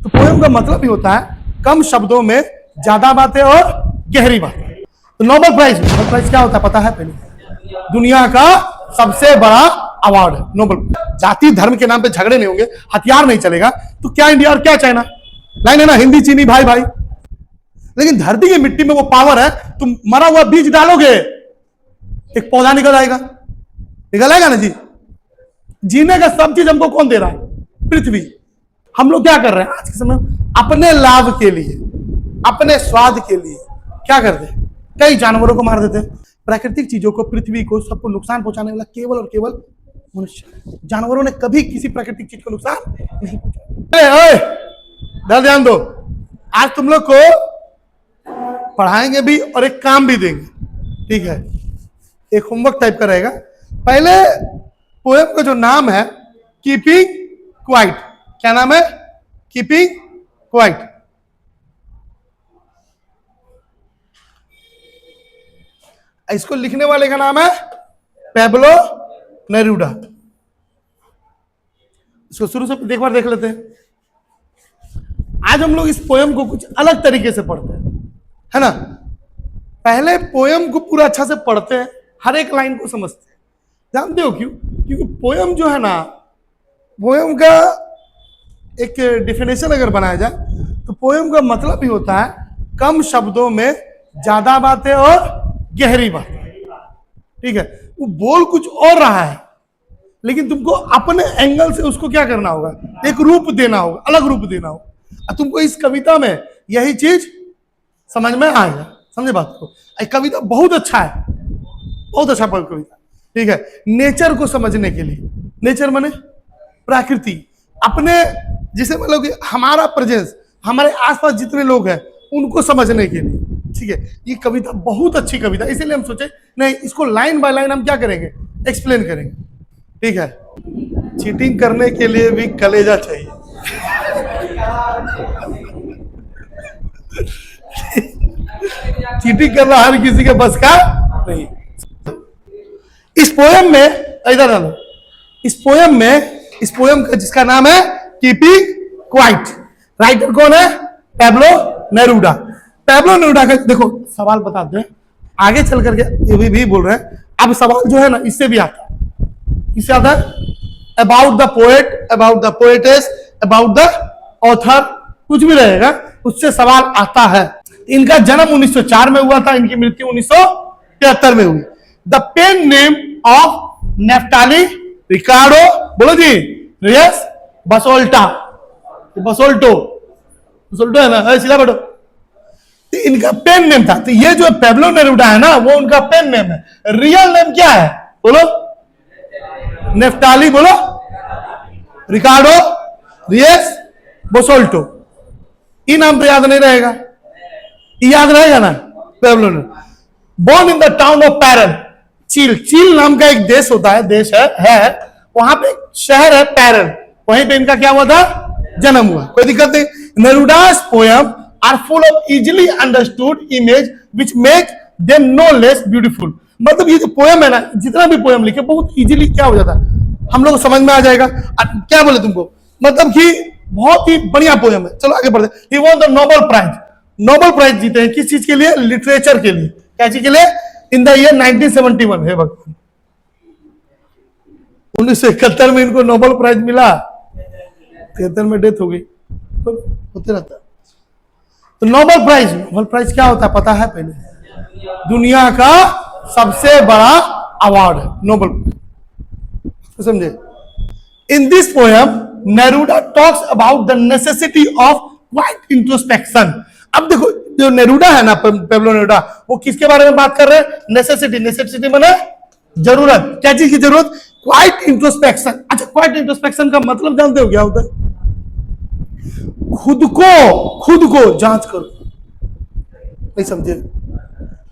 तो पोएम का मतलब ही होता है कम शब्दों में ज्यादा बातें और गहरी बातें। तो नोबेल प्राइज क्या होता है पता है? पहले दुनिया का सबसे बड़ा अवार्ड है नोबेल। जाति धर्म के नाम पे झगड़े नहीं होंगे, हथियार नहीं चलेगा, तो क्या इंडिया और क्या चाइना? लाइन है ना, हिंदी चीनी भाई भाई। लेकिन धरती की मिट्टी में वो पावर है, तुम मरा हुआ बीज डालोगे एक पौधा निकल आएगा, निकल आएगा ना जी। जीने का सब चीज हमको कौन दे रहा है? पृथ्वी। हम लोग क्या कर रहे हैं आज के समय? अपने लाभ के लिए, अपने स्वाद के लिए क्या करते हैं? कई जानवरों को मार देते हैं। प्राकृतिक चीजों को, पृथ्वी को, सबको नुकसान पहुंचाने वाला केवल और केवल मनुष्य। जानवरों ने कभी किसी प्राकृतिक चीज को नुकसान नहीं पहुंचाया। ध्यान दो, आज तुम लोग को पढ़ाएंगे भी और एक काम भी देंगे, ठीक है? एक होमवर्क टाइप का रहेगा। पहले पोएम का जो नाम है कीपिंग क्वाइट, क्या नाम है? Keeping quiet. इसको लिखने वाले का नाम है पैब्लो नेरूडा। इसको शुरू से एक बार देख लेते हैं। आज हम लोग इस पोएम को कुछ अलग तरीके से पढ़ते हैं, है ना? पहले पोएम को पूरा अच्छा से पढ़ते हैं, हर एक लाइन को समझते हैं। जानते हो क्यों? क्योंकि पोएम जो है ना, पोएम का एक डेफिनेशन अगर बनाया जाए तो पोएम का मतलब ही होता है कम शब्दों में ज्यादा बातें और गहरी बातें, ठीक है? वो बोल कुछ और रहा है, लेकिन तुमको अपने एंगल से उसको क्या करना होगा? एक रूप देना होगा, अलग रूप देना होगा। तुमको इस कविता में यही चीज समझ में आएगा। समझे बात को? कविता बहुत अच्छा है, बहुत अच्छा कविता, ठीक है? नेचर को समझने के लिए, नेचर माने प्रकृति, अपने जिसे मतलब कि हमारा प्रेजेंस, हमारे आसपास जितने लोग हैं उनको समझने के लिए, ठीक है? ये कविता बहुत अच्छी कविता, इसीलिए हम सोचे नहीं इसको लाइन बाय लाइन हम क्या करेंगे? एक्सप्लेन करेंगे, ठीक है? चीटिंग करने के लिए भी कलेजा चाहिए। चीटिंग करना हर किसी के बस का नहीं। इस पोएम में इधर डालो, इस पोएम का जिसका नाम है कीपिंग क्वाइट, राइटर कौन है? पैब्लो नेरूडा। पैब्लो नेरूडा का देखो सवाल बताते हैं, आगे चल करके ये भी बोल रहे हैं। अब सवाल जो है ना इससे भी आता है, इससे आता है about the poet, about the poetess, about the author, कुछ भी रहेगा उससे सवाल आता है। इनका जन्म 1904 में हुआ था, इनकी मृत्यु 1973 में हुई। The pen name of Naftali रिकार्डो, बोलो जी, रियस बसोल्टा, बसोल्टो, बसोल्टो है ना, सीधा बैठो। तो इनका पेन नेम था। तो ये जो पैब्लो नेरूडा है ना, वो उनका पेन नेम है। रियल नेम क्या है? बोलो, नेफ्टाली, बोलो, रिकार्डो रियस बसोल्टो। ये नाम तो याद नहीं रहेगा, याद रहेगा ना? Pablo Neruda born in the town of Parral, Chile. Chile नाम का एक देश होता है, देश है वहां पे शहर है पैरल, वहीं पे इनका क्या हुआ था? जन्म हुआ। कोई दिक्कत नहीं। Neruda's poem are full of easily understood image which make them no less beautiful. मतलब ये जो पोएम है ना, जितना भी पोएम लिखे बहुत इजीली क्या हो जाता है, हम लोग को समझ में आ जाएगा। क्या बोले तुमको, मतलब कि बहुत ही बढ़िया पोएम है। चलो आगे बढ़ते। He won the Nobel prize, Nobel prize जीते हैं किस चीज के लिए? लिटरेचर के लिए। क्या चीज के लिए? इन द ईयर 1971 है भगवान। 1971 में इनको नोबेल प्राइज मिला, 73 में डेथ हो गई, तो होते रहता है। तो नोबेल प्राइज क्या होता है पता है? पहले दुनिया का सबसे बड़ा अवार्ड है नोबेल प्राइज, समझे? In this poem Neruda talks about the necessity of quiet introspection. अब देखो जो नेरूडा है ना, पैब्लो नेरूडा, वो किसके बारे में बात कर रहे हैं? नेसेसिटी। नेसेसिटी माने जरूरत। क्या चीज की जरूरत? Quite introspection. अच्छा, क्वाइट इंट्रोस्पेक्शन का मतलब जानते हो क्या होता है? खुद को जांच करो। नहीं समझे?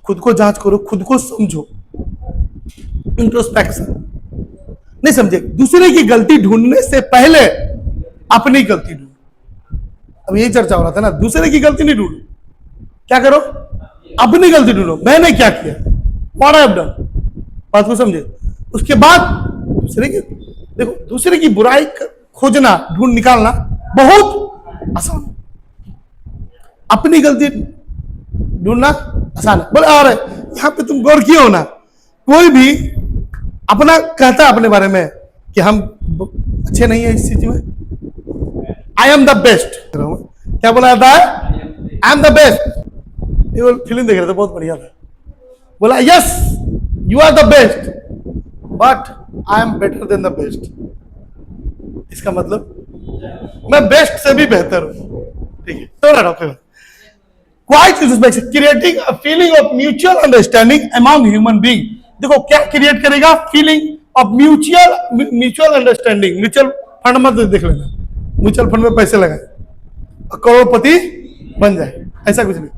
खुद को जांच करो, खुद को समझो, इंट्रोस्पेक्शन। नहीं समझे? दूसरे की गलती ढूंढने से पहले अपनी गलती ढूंढो। अब यही चर्चा हो रहा था ना, दूसरे की गलती नहीं ढूंढो, क्या करो? अपनी गलती ढूंढो, मैंने क्या किया, व्हाट आई हैव डन। बात को समझे? उसके बाद दूसरे की, देखो दूसरे की बुराई खोजना, ढूंढ निकालना बहुत आसान। अपनी गलती ढूंढना आसान है। बोले और यहाँ पे तुम गौर किए हो ना, कोई भी अपना कहता है अपने बारे में कि हम अच्छे नहीं है इस चीज में, आई एम द बेस्ट। क्या बोला जाता है? I am the best. ये फिल्म देख रहे थे, बहुत बढ़िया था। बोला yes you are the best but I am better than the best. इसका मतलब मैं बेस्ट से भी बेहतर हूं। ठीक है, तो doctor quite creating a feeling of mutual understanding among human being. देखो क्या क्रिएट करेगा? Feeling of mutual understanding. Mutual fund मत देख लेना, म्यूचुअल फंड में पैसे लगाए करोड़पति बन जाए, ऐसा कुछ नहीं।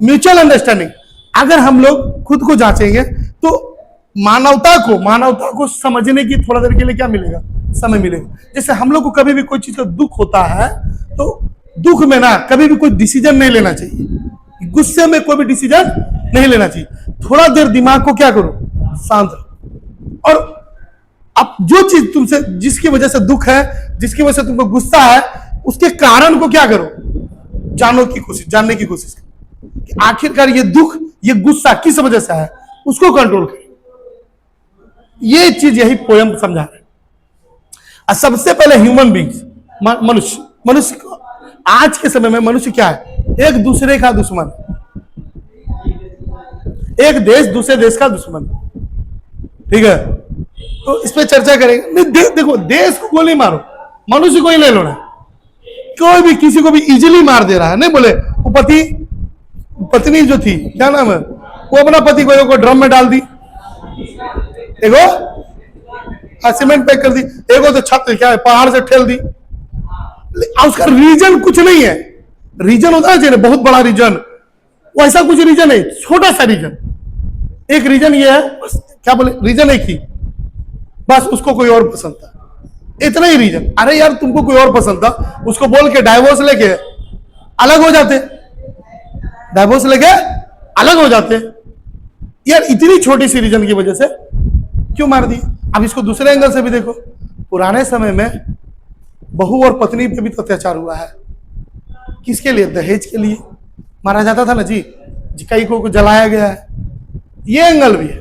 म्यूचुअल अंडरस्टैंडिंग अगर हम लोग खुद को जांचेंगे तो मानवता को समझने की थोड़ा देर के लिए क्या मिलेगा? समय मिलेगा। जैसे हम लोग को कभी भी कोई चीज का दुख होता है तो दुख में ना कभी भी कोई डिसीजन नहीं लेना चाहिए, गुस्से में कोई भी डिसीजन नहीं लेना चाहिए। थोड़ा देर दिमाग को क्या करो? शांत रखो। और अब जो चीज तुमसे, जिसकी वजह से दुख है, जिसकी वजह से तुमको गुस्सा है, उसके कारण को क्या करो? जानने की कोशिश करो कि आखिरकार ये दुख, ये गुस्सा किस वजह से है, उसको कंट्रोल करो। ये चीज यही पोयम समझा रहा है। और सबसे पहले ह्यूमन बींग्स, मनुष्य को, आज के समय में मनुष्य क्या है? एक दूसरे का दुश्मन, एक देश दूसरे देश का दुश्मन। ठीक है, तो इस पे चर्चा करेंगे। नहीं देखो, देश को गोली मारो, मनुष्य को ही ले लो ना। कोई भी किसी को भी इजीली मार दे रहा है। नहीं बोले वो पत्नी जो थी, क्या नाम है, वो अपना पति को ड्रम में डाल दी, एगो सीमेंट पैक कर दी, एगो तो छत क्या है पहाड़ से ठेल दी। उसका रीजन कुछ नहीं है। रीजन होता है चाहिए बहुत बड़ा रीजन, वैसा कुछ रीजन है, छोटा सा रीजन। एक रीजन ये है, क्या बोले, रीजन एक ही, बस उसको कोई और पसंद था, इतना ही रीजन। अरे यार तुमको कोई और पसंद था, उसको बोल के डाइवोर्स लेके अलग हो जाते, डाइवोर्स लेके अलग हो जाते यार। इतनी छोटी सी रीजन की वजह से क्यों मार दी? अब इसको दूसरे एंगल से भी देखो। पुराने समय में बहू और पत्नी पे भी तो अत्याचार हुआ है। किसके लिए? दहेज के लिए मारा जाता था ना जी, कई को जलाया गया है। ये एंगल भी है,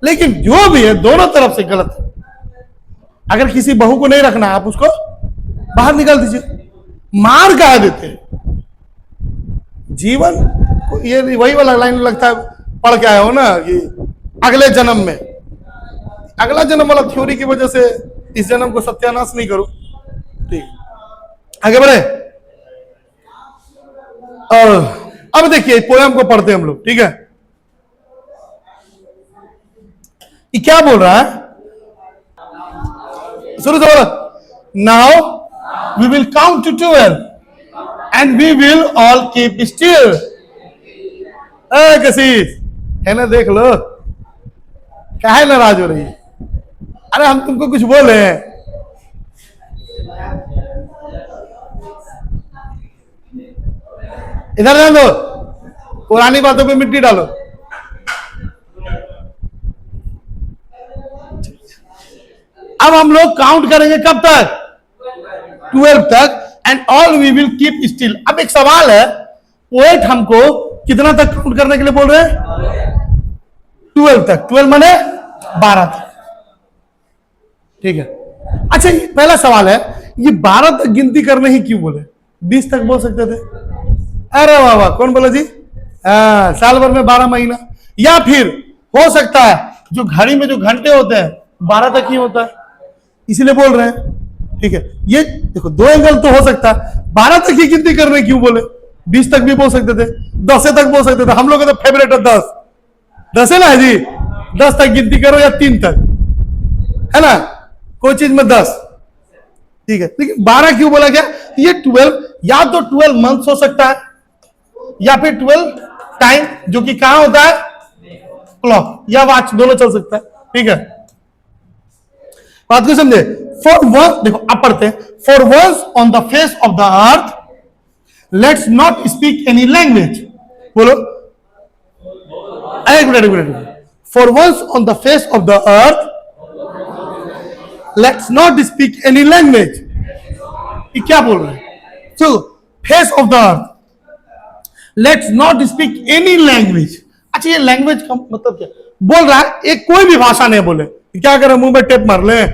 लेकिन जो भी है दोनों तरफ से गलत है। अगर किसी बहू को नहीं रखना, आप उसको बाहर निकाल दीजिए। मार कहा देते हैं जीवन, ये वही वाला लाइन लगता है, पढ़ के आया हो ना कि अगले जन्म में, अगला जन्म वाला थ्योरी की वजह से इस जन्म को सत्यानाश नहीं करो। ठीक, आगे बढ़े। अब देखिए पोयम को पढ़ते हैं हम लोग। ठीक है, ये क्या बोल रहा है? शुरू से बोलो। Now we will count to 12 and we will all keep still. Kashish है ना, देख लो काहे नाराज हो रही है? अरे हम तुमको कुछ बोले हैं? इधर ध्यान दो, पुरानी बातों पे मिट्टी डालो। अब हम लोग काउंट करेंगे कब तक? 12 तक। And all we will keep still. अब एक सवाल है, पोएट हमको कितना तक काउंट करने के लिए बोल रहे हैं? 12 तक। 12 माने 12 तक। ठीक है, अच्छा पहला सवाल है, ये 12 तक गिनती करने ही क्यों बोले? 20 तक बोल सकते थे। अरे वाह वाह, कौन बोला जी? साल भर में 12 महीना। या फिर हो सकता है जो घड़ी में जो घंटे होते हैं 12 तक ही होता है, इसलिए बोल रहे हैं। ठीक है, ये देखो दो एंगल तो हो सकता है। 12 तक ही गिनती करने क्यों बोले? 20 तक भी बोल सकते थे, 10 तक बोल सकते थे। हम लोग का तो फेवरेट है 10। 10 है ना जी, 10 तक गिनती करो या 3 तक, है ना, कोई चीज में 10। ठीक है, लेकिन 12 क्यों बोला गया? ये 12 या तो 12 मंथ्स हो सकता है या फिर 12 टाइम, जो कि कहां होता है? क्लॉक या वॉच, दोनों चल सकता है। ठीक है, बात को समझे। फॉर वन, देखो आप पढ़ते हैं, for once on the face of the earth let's not speak any language. बोलो, एक minute. For once on the face of the earth let's not speak any language. ये क्या बोल रहे हैं? चलो, face of the earth let's not speak any language. अच्छा, ये लैंग्वेज का मतलब क्या बोल रहा है? एक कोई भी भाषा नहीं बोले, क्या करें, मुंह में टेप मार ले,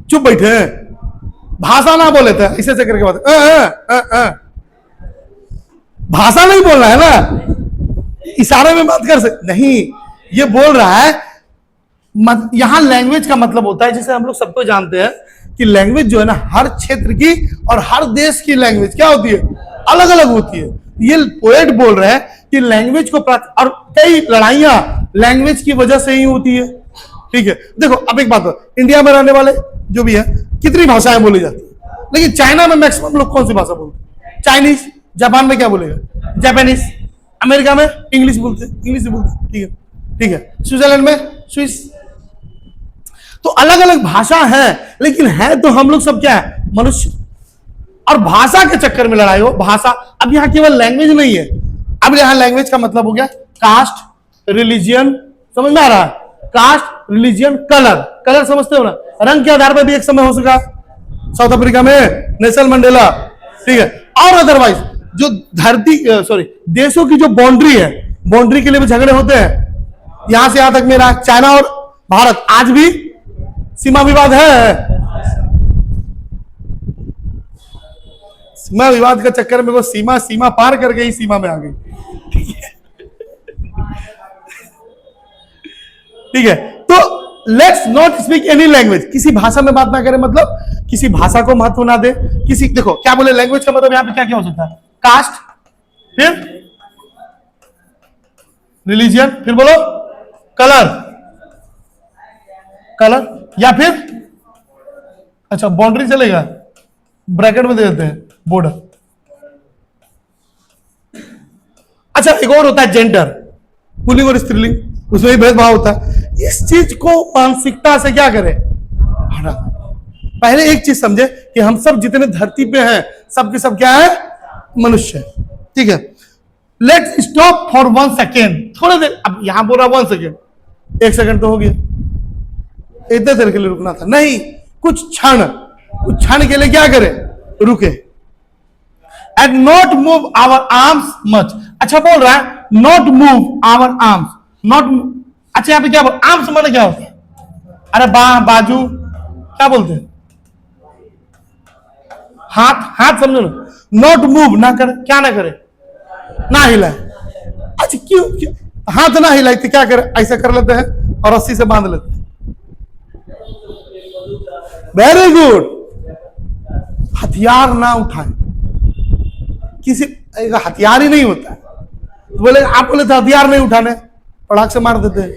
चुप बैठे, भाषा ना बोले थे, इसे से करके बात, भाषा नहीं बोल रहा है ना, इशारे में बात कर सकते नहीं। ये बोल रहा है यहां लैंग्वेज का मतलब होता है, जैसे हम लोग सबको जानते हैं कि लैंग्वेज जो है ना, हर क्षेत्र की और हर देश की लैंग्वेज क्या होती है, अलग अलग होती है। ये पोएट बोल रहे हैं कि लैंग्वेज को और कई लड़ाइयां लैंग्वेज की वजह से ही होती है। ठीक है, देखो अब एक बात हो, इंडिया में रहने वाले जो भी है कितनी भाषाएं बोली जाती है, लेकिन चाइना में मैक्सिमम लोग कौन सी भाषा बोलते हैं? चाइनीज। जापान में क्या बोलेगा? जापानीज। अमेरिका में इंग्लिश बोलते हैं, इंग्लिश बोलते हैं। ठीक है, ठीक है। स्विट्जरलैंड में स्विस। तो अलग अलग भाषा है, लेकिन है तो हम लोग सब क्या है, मनुष्य। और भाषा के चक्कर में लड़ाई हो, भाषा। अब यहां केवल लैंग्वेज नहीं है, अब यहां लैंग्वेज का मतलब हो गया कास्ट, रिलीजियन, समझ में आ रहा है? Cast, religion, colour. कलर समझते हो ना, रंग के आधार पर भी एक समय हो सका, साउथ अफ्रीका में नेल्सन मंडेला। ठीक है, और अदरवाइज जो धरती देशों की जो बाउंड्री है, बाउंड्री के लिए भी झगड़े होते हैं। यहां से यहां तक मेरा चाइना और भारत आज भी सीमा विवाद है। सीमा विवाद का चक्कर में वो सीमा पार कर गई, सीमा में आ गई। ठीक है, ठीक है। तो let's not speak any language, किसी भाषा में बात ना करें, मतलब किसी भाषा को महत्व ना दे। किसी, देखो क्या बोले, लैंग्वेज का मतलब यहां पे क्या क्या हो सकता है? कास्ट, फिर रिलीजियन, फिर बोलो कलर, कलर, या फिर अच्छा बाउंड्री चलेगा, ब्रैकेट में दे देते हैं बॉर्डर। अच्छा, एक और होता है जेंडर, पुल्लिंग और स्त्रीलिंग, उसमें भी भेदभाव होता है। इस चीज को मानसिकता से क्या करें, हटा। पहले एक चीज समझे कि हम सब जितने धरती पे हैं, सब के सब क्या है, मनुष्य। ठीक है, लेट्स स्टॉप फॉर 1 सेकेंड, थोड़ी देर। अब यहां बोल रहा 1 सेकेंड, 1 सेकेंड तो हो गया, इतने देर के लिए रुकना था नहीं, कुछ क्षण के लिए क्या करें, रुके। And not move our arms much. अच्छा बोल रहा है not move our arms, not. अच्छा यहां पे क्या बोल, आर्म्स माने क्या होता है? अरे बाजू, क्या बोलते हैं? हाथ, हाथ समझो ना। नॉट मूव, ना करे, क्या ना करे, ना हिलाए। अच्छा क्यों हाथ ना हिलाए तो क्या करे, ऐसा कर लेते हैं और रस्सी से बांध लेते हैं। Very good. हथियार ना उठाए, किसी हथियार ही नहीं होता है, तो बोले आप बोले थे हथियार नहीं उठाने, पड़ाक से मार देते हैं।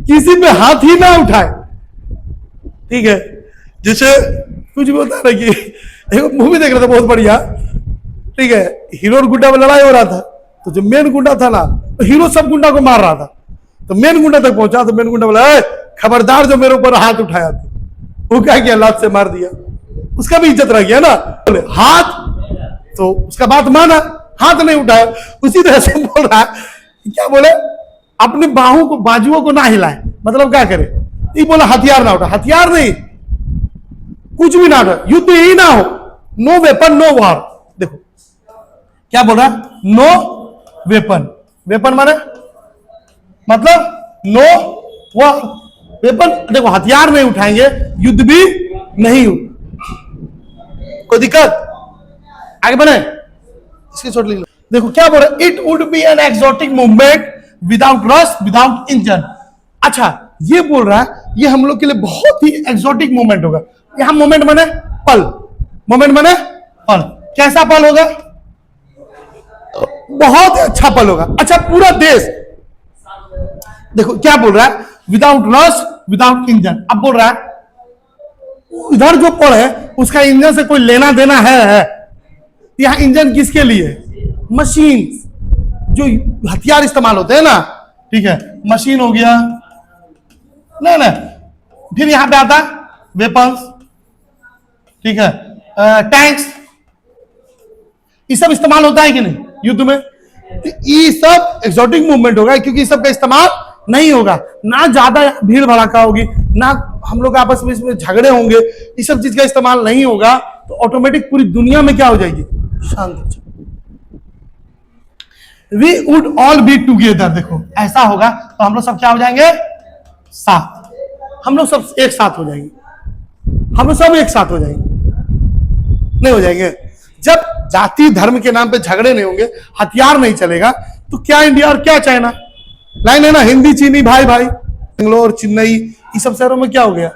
किसी पे हाथ ही ना उठाए। ठीक है, जैसे कुछ भी होता है ना कि एक मूवी देख रहा था बहुत बढ़िया। ठीक है, हीरो और गुंडा में लड़ाई हो रहा था, तो जो मेन गुंडा था ना, तो हीरो सब गुंडा को मार रहा था, तो मेन गुंडा तक पहुंचा, तो मेन गुंडा बोला खबरदार जो मेरे ऊपर हाथ उठाया था। वो क्या किया, लात से मार दिया, उसका भी इज्जत रह गया ना। बोले हाथ, तो उसका बात माना, हाथ नहीं उठाया। उसी तरह से बोल रहा है, क्या बोले, अपने बाजुओं को ना हिलाए, मतलब क्या करे, ये बोला हथियार ना उठा, हथियार नहीं, कुछ भी ना उठा, युद्ध ही ना हो, नो वेपन नो वॉर। देखो क्या बोल रहा है, नो वेपन, वेपन माने मतलब नो वॉर, वेपन। देखो हथियार नहीं उठाएंगे, युद्ध भी नहीं हो, कोई दिक्कत, आगे बढ़े, इसकी छोट लिख लो। देखो क्या बोल रहा है, it would be an exotic movement without rush without engine. अच्छा ये बोल रहा है, ये हम लोग के लिए बहुत ही एक्सोटिक मूवमेंट होगा। यहां मोमेंट माने पल, मोमेंट माने पल, कैसा पल होगा, बहुत अच्छा पल होगा। अच्छा पूरा देश, देखो क्या बोल रहा है, विदाउट रश विदाउट इंजन। अब बोल रहा है इधर जो पल है उसका इंजन से कोई लेना देना है। यहां इंजन किसके लिए, मशीन, जो हथियार इस्तेमाल होते हैं ना, ठीक है, मशीन हो गया, नहीं, फिर यहां पे आता वेपन्स, ठीक है, टैंक्स, ये सब इस्तेमाल होता है कि नहीं युद्ध में। ये सब एक्सोटिक मूवमेंट होगा, क्योंकि सब का इस्तेमाल नहीं होगा, ना ज्यादा भीड़ भड़ाका होगी, ना हम लोग आपस में इसमें झगड़े होंगे, ये सब चीज का इस्तेमाल नहीं होगा। तो ऑटोमेटिक पूरी दुनिया में क्या हो जाएगी, शांति हो जाएगी। We would all be together, देखो ऐसा होगा तो हम लोग सब क्या हो जाएंगे, साथ, हम लोग सब एक साथ हो जाएंगे, हम लोग सब एक साथ हो जाएंगे, नहीं हो जाएंगे। जब जाति धर्म के नाम पे झगड़े नहीं होंगे, हथियार नहीं चलेगा, तो क्या इंडिया और क्या चाइना, लाइन है ना, हिंदी चीनी भाई भाई। बेंगलोर, चेन्नई, ये सब शहरों में क्या हो गया,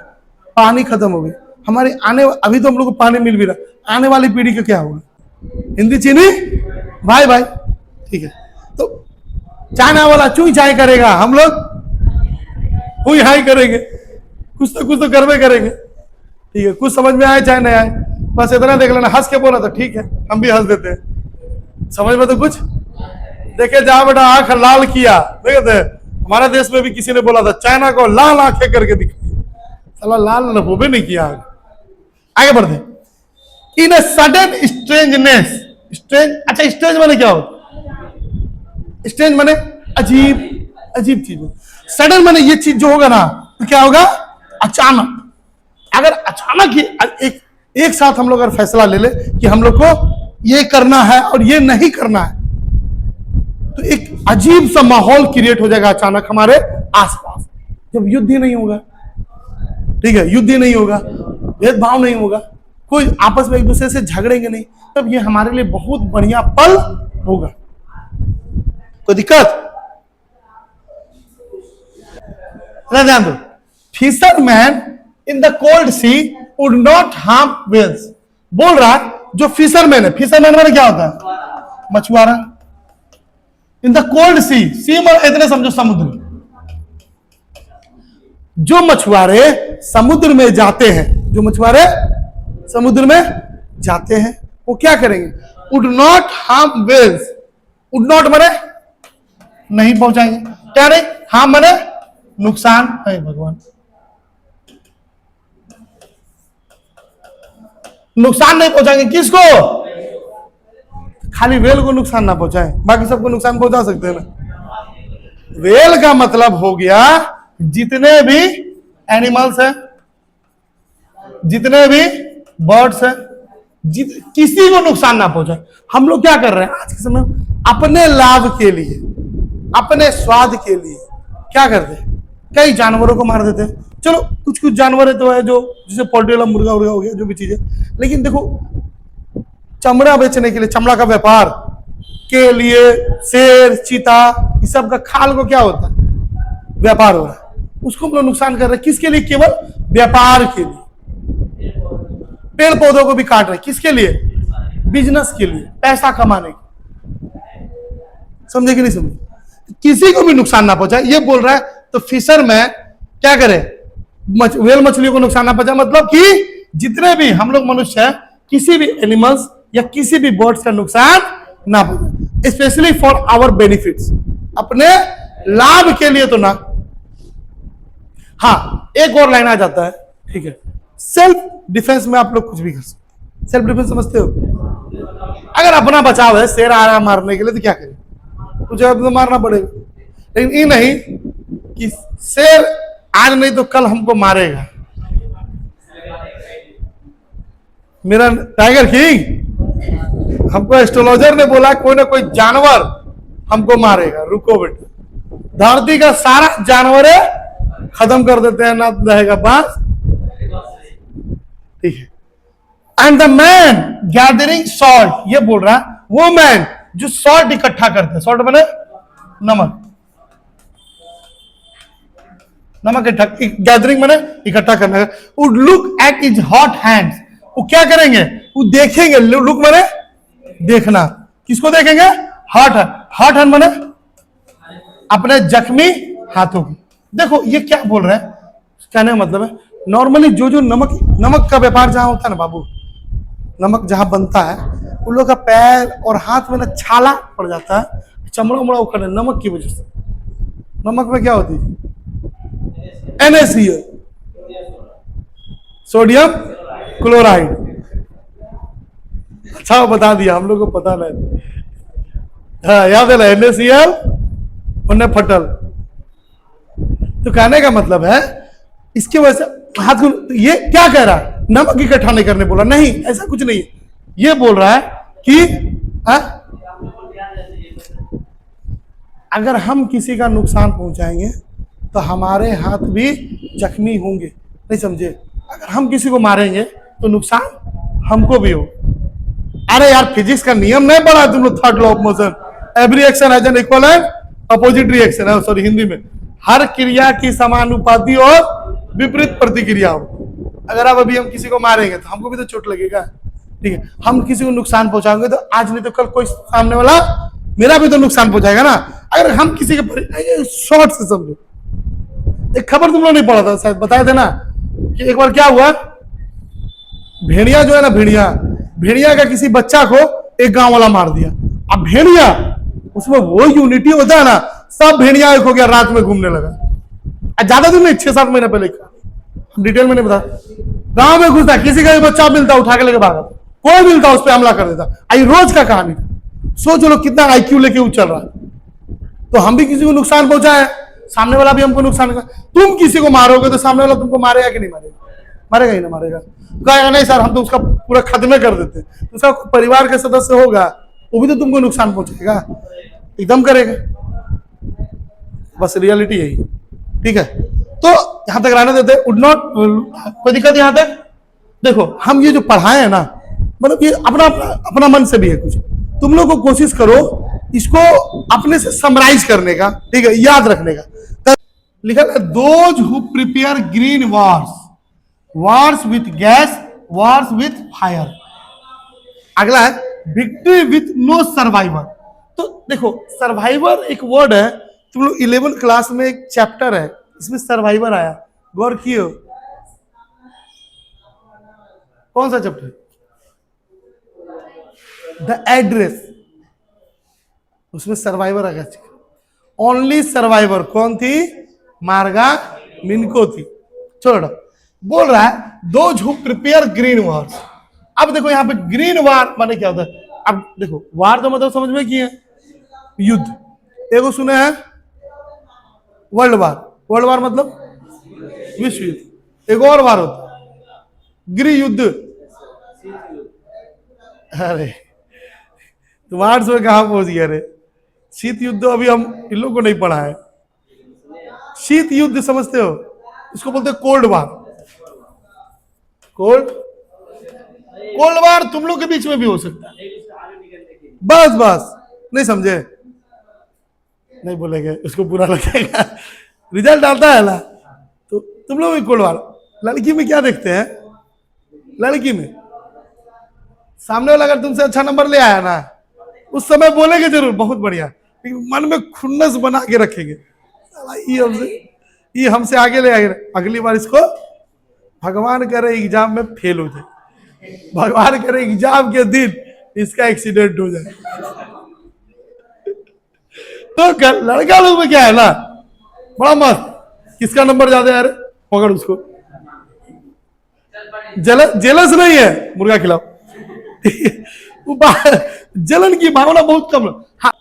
पानी खत्म हो गया। हमारे आने, अभी तो हम लोग को पानी मिल भी रहा, आने वाली पीढ़ी का क्या होगा, हिंदी चीनी भाई भाई, ठीक है। तो चाइना वाला चुई चाय करेगा, हम लोग हुई हाई करेंगे, कुछ तो करवे करेंगे, ठीक है। कुछ समझ में आए चाहे नहीं आए, बस इतना देख लेना, हंस के बोला तो ठीक है, हम भी हंस देते हैं, समझ में तो कुछ। देखे जा बेटा, आंख लाल किया, देखते हमारे देश में भी किसी ने बोला था चाइना को लाल आंखें करके दिखाई, साला लाल लबोबे नहीं किया। आगे बढ़ते। इन ए सडन स्ट्रेंजनेस, स्ट्रेंज, अच्छा स्ट्रेंज माने क्या होता, स्ट्रेंज माने अजीब, अजीब चीज। सडन माने ये चीज जो होगा ना, तो क्या होगा, अचानक। अगर अचानक ही एक साथ हम लोग अगर फैसला ले ले कि हम लोग को ये करना है और ये नहीं करना है, तो एक अजीब सा माहौल क्रिएट हो जाएगा अचानक हमारे आसपास। जब युद्ध ही नहीं होगा, ठीक है, युद्ध ही नहीं होगा, भेदभाव नहीं होगा, कोई आपस में एक दूसरे से झगड़ेंगे नहीं, तब ये हमारे लिए बहुत बढ़िया पल होगा। कोई दिक्कत, ध्यान दो। Fisherman in the cold sea would not harm whales, बोल रहा है जो फिशरमैन है, फिशरमैन में क्या होता है, मछुआरा। इन द कोल्ड सी, सी में इतने समझो समुद्र, जो मछुआरे समुद्र में जाते हैं, जो मछुआरे समुद्र में जाते हैं, वो क्या करेंगे, would not harm whales, would not माने नहीं पहुंचाएंगे, क्या नहीं, हार्म माने नुकसान है भगवान, नुकसान नहीं पहुंचाएंगे, किसको, खाली वेल को नुकसान ना पहुंचाए, बाकी सबको नुकसान पहुंचा सकते हैं ना। वेल का मतलब हो गया जितने भी एनिमल्स हैं, जितने भी बर्ड्स हैं, किसी को नुकसान ना पहुंचाए। हम लोग क्या कर रहे हैं आज के समय, अपने लाभ के लिए, अपने स्वाद के लिए क्या करते हैं, कई जानवरों को मार देते हैं। चलो कुछ कुछ जानवर है तो है जो, जैसे पोल्ट्री वाला मुर्गा उर्गा हो गया, जो भी चीज है, लेकिन देखो चमड़ा बेचने के लिए, चमड़ा का व्यापार के लिए, शेर, चीता, इस सब का खाल को क्या होता है, व्यापार हो रहा है, उसको हम लोग नुकसान कर रहे हैं, किसके लिए, केवल व्यापार के लिए। पेड़ पौधों को भी काट रहे हैं, किसके लिए, बिजनेस के लिए, पैसा कमाने के, समझे कि नहीं समझे, किसी को भी नुकसान ना पहुंचाए, ये बोल रहा है। तो फिशर में क्या करे, व्हेल मछलियों को नुकसान ना पहुंचाए, मतलब कि जितने भी हम लोग मनुष्य हैं, किसी भी एनिमल्स या किसी भी बर्ड्स का नुकसान ना पहुंचाए, स्पेशली फॉर आवर बेनिफिट्स, अपने लाभ के लिए तो ना। हाँ, एक और लाइन आ जाता है, ठीक है, सेल्फ डिफेंस में आप लोग कुछ भी कर सकते। सेल्फ डिफेंस समझते हो, अगर अपना बचाव है, शेर आ रहा मारने के लिए तो क्या करें, कुछ तो मारना पड़ेगा, लेकिन ये नहीं कि शेर आज नहीं तो कल हमको मारेगा। मेरा टाइगर किंग, हमको एस्ट्रोलॉजर ने बोला कोई ना कोई जानवर हमको मारेगा, रुको बेटा, धरती का सारा जानवर खत्म कर देते हैं, ना रहेगा बास, ठीक है। And the man gathering salt, ये बोल रहा है वो मैन जो सॉल्ट इकट्ठा करते हैं, सॉल्ट बने नमक, नमक गैदरिंग मैंने इकट्ठा करना है। Would look at is hot hands, वो क्या करेंगे, वो देखेंगे, लुक मैंने देखना, किसको देखेंगे, हॉट हैंड मैंने अपने जख्मी हाथों को। देखो ये क्या बोल रहे हैं, कहने का मतलब है, नॉर्मली जो नमक का व्यापार जहां होता है ना बाबू, नमक जहां बनता है, उन लोग का पैर और हाथ में ना छाला पड़ जाता है, चमड़ा उमड़ा उखड़, नमक की वजह से। नमक में क्या होती है, NaCl, सोडियम क्लोराइड। अच्छा बता दिया, हम लोग को पता नहीं, हाँ याद है ना, NaCl और फटल। तो कहने का मतलब है इसकी वजह से हाथ को, ये क्या कह रहा है? नमक इकट्ठा नहीं करने बोला, नहीं ऐसा कुछ नहीं है। ये बोल रहा है कि अगर हम किसी का नुकसान पहुंचाएंगे तो हमारे हाथ भी जख्मी होंगे, नहीं समझे? अगर हम किसी को मारेंगे तो नुकसान हमको भी हो। अरे यार फिजिक्स का नियम नहीं पढ़ा तुम लोग? Third law of motion, every action has an equal and opposite reaction है, सॉरी हिंदी में, हर क्रिया की समानुपाती और विपरीत प्रतिक्रिया हो। अगर अब अभी हम किसी को मारेंगे तो हमको भी तो चोट लगेगा, ठीक है? हम किसी को नुकसान पहुंचाएंगे तो आज नहीं तो कल कोई सामने वाला मेरा भी तो नुकसान पहुंचाएगा ना। अगर हम किसी के, शॉर्ट से समझो, एक खबर तुम लोग नहीं पढ़ा था शायद, बताए थे ना कि एक बार क्या हुआ, भेड़िया जो है ना, भेड़िया का किसी बच्चा को एक गांव वाला मार दिया। अब भेड़िया, उसमें वो यूनिटी होता है ना, सब भेड़िया एक हो गया, रात में घूमने लगा। ज्यादा दिन नहीं, 6-7 महीने पहले का, हम डिटेल में नहीं बता। गांव में घुसता, किसी का भी बच्चा मिलता उठा के लेके भागा, कोई मिलता उस पर हमला कर देता। आई रोज का कहानी था। सोच लो कितना आईक्यू लेके वो चल रहा है। तो हम भी किसी को नुकसान पहुंचाए, सामने वाला भी हमको नुकसान कर। तुम किसी को मारोगे तो सामने वाला तुमको मारेगा कि नहीं मारेगा? मारेगा ही ना मारेगा? कहेगा नहीं सर हम तो उसका पूरा खत्मे कर देते। उसका परिवार का सदस्य होगा, वो भी तो तुमको नुकसान पहुंचाएगा, एकदम करेगा। बस रियलिटी यही, ठीक है? तो यहां तक रहने देते, वुड नॉट, कोई दिक्कत यहां तक? देखो हम ये जो पढ़ाए हैं ना, मतलब ये अपना मन से भी है कुछ। तुम लोग को कोशिश करो इसको अपने से समराइज करने का, ठीक है, याद रखने का। लिखा है those who prepare green Wars with gas, Wars with fire. अगला है विक्ट्री विथ नो सर्वाइवर। तो देखो सर्वाइवर एक वर्ड है, तुम लोग 11th क्लास में एक चैप्टर है इसमें सर्वाइवर आया, गौर किए? कौन सा चैप्टर? द एड्रेस, उसमें सर्वाइवर आ गया। ओनली सर्वाइवर कौन थी? मार्गा मिनको थी। छोड़ो, बोल रहा है those who prepare green Wars. अब देखो यहाँ पे ग्रीन वार माने क्या होता है? अब देखो वार तो मतलब समझ में की है युद्ध, एगो सुने हैं वर्ल्ड वार मतलब विश्व युद्ध। एक और वार होता है गृह युद्ध। अरे तुम्हारे से कहां पहुंच गया रे? शीत युद्ध अभी हम इन लोगों को नहीं पढ़ा है। शीत युद्ध समझते हो? इसको बोलते हैं कोल्ड वार। कोल्ड वार तुम लोग के बीच में भी हो सकता है। बस नहीं समझे? नहीं बोलेंगे, उसको बुरा लगेगा। रिजल्ट आता है ना तो तुम लोग भी कोल्ड वार। लड़की में क्या देखते हैं? लड़की में सामने वाला अगर तुमसे अच्छा नंबर ले आया ना, उस समय बोलेंगे जरूर बहुत बढ़िया, लेकिन मन में खुन्नस बना के रखेंगे, ये हमसे आगे ले आएगा, अगली बार इसको भगवान करे एग्जाम में फेल हो जाए, भगवान करे एग्जाम के दिन इसका एक्सीडेंट हो जाए। तो लड़का लोग में क्या है ना, बड़ा मस्त, किसका नंबर ज्यादा है, अरे पकड़ उसको, जेलस नहीं है, मुर्गा खिलाओ। जलन की भावना बहुत कम। हाँ,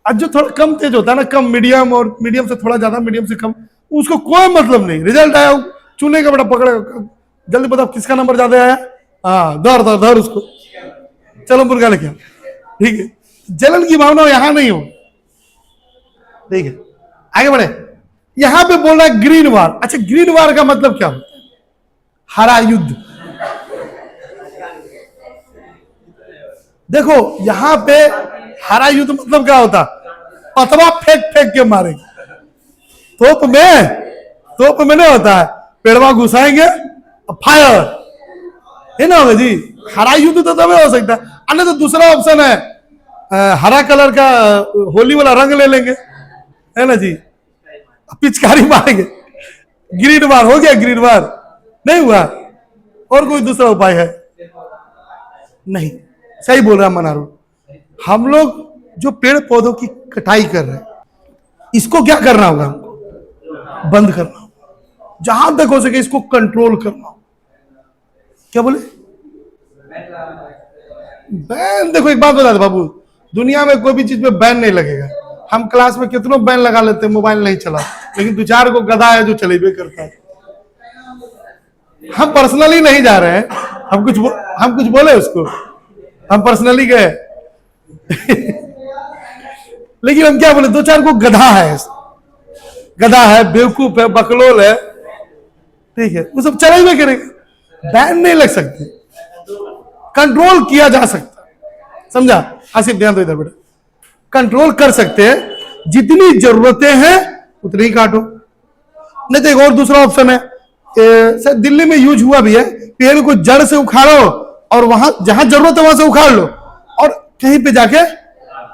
आज जो थोड़ा कम तेज होता है ना, कम मीडियम और मीडियम से थोड़ा ज्यादा, मीडियम से कम, उसको कोई मतलब नहीं, रिजल्ट आया चुने का बड़ा पकड़ेगा, जल्दी बताओ किसका नंबर ज्यादा आया। हाँ धर उसको, चलो मुर्गा लेके आओ, ठीक है। जलन की भावना यहां नहीं हो, ठीक है। आगे बढ़े, यहां पे बोल रहा है ग्रीन वार। अच्छा ग्रीन वार का मतलब क्या होता है? हरा युद्ध। देखो यहां पे हरा युद्ध मतलब क्या होता? पतवा फेंक के मारेंगे। तोप में नहीं होता है, पेड़वा घुसाएंगे फायर, है ना होगा जी। हरा युद्ध तो तभी हो सकता है, अन्य तो दूसरा ऑप्शन है हरा कलर का होली वाला रंग ले लेंगे, है ना जी, पिचकारी मारेंगे। ग्रीन वार हो गया, ग्रीन वार नहीं हुआ। और कोई दूसरा उपाय है? नहीं, सही बोल रहा मनारू। हम लोग जो पेड़ पौधों की कटाई कर रहे हैं, इसको क्या करना होगा? हमको बंद करना होगा, जहां तक हो सके इसको कंट्रोल करना होगा। क्या बोले? बैन। देखो एक बात बता दे बाबू, दुनिया में कोई भी चीज पे बैन नहीं लगेगा। हम क्लास में कितनों बैन लगा लेते हैं, मोबाइल नहीं चला, लेकिन 2-4 को गधा है जो चलेबे करता है। हम पर्सनली नहीं जा रहे हैं, हम कुछ बोले उसको, हम पर्सनली गए लेकिन हम क्या बोले, दो चार को गधा है, बेवकूफ है, बकलोल है, ठीक है, वो सब चला ही करेगा। बैन नहीं लग सकते, कंट्रोल किया जा सकता, समझा? आसिफ ध्यान दो इधर बेटा, कंट्रोल कर सकते हैं, जितनी जरूरतें हैं उतनी ही काटो। नहीं तो एक और दूसरा ऑप्शन है, सर दिल्ली में यूज हुआ भी है, पेड़ को जड़ से उखाड़ो और वहां जहां जरूरत है वहां से उखाड़ लो और कहीं पे जाके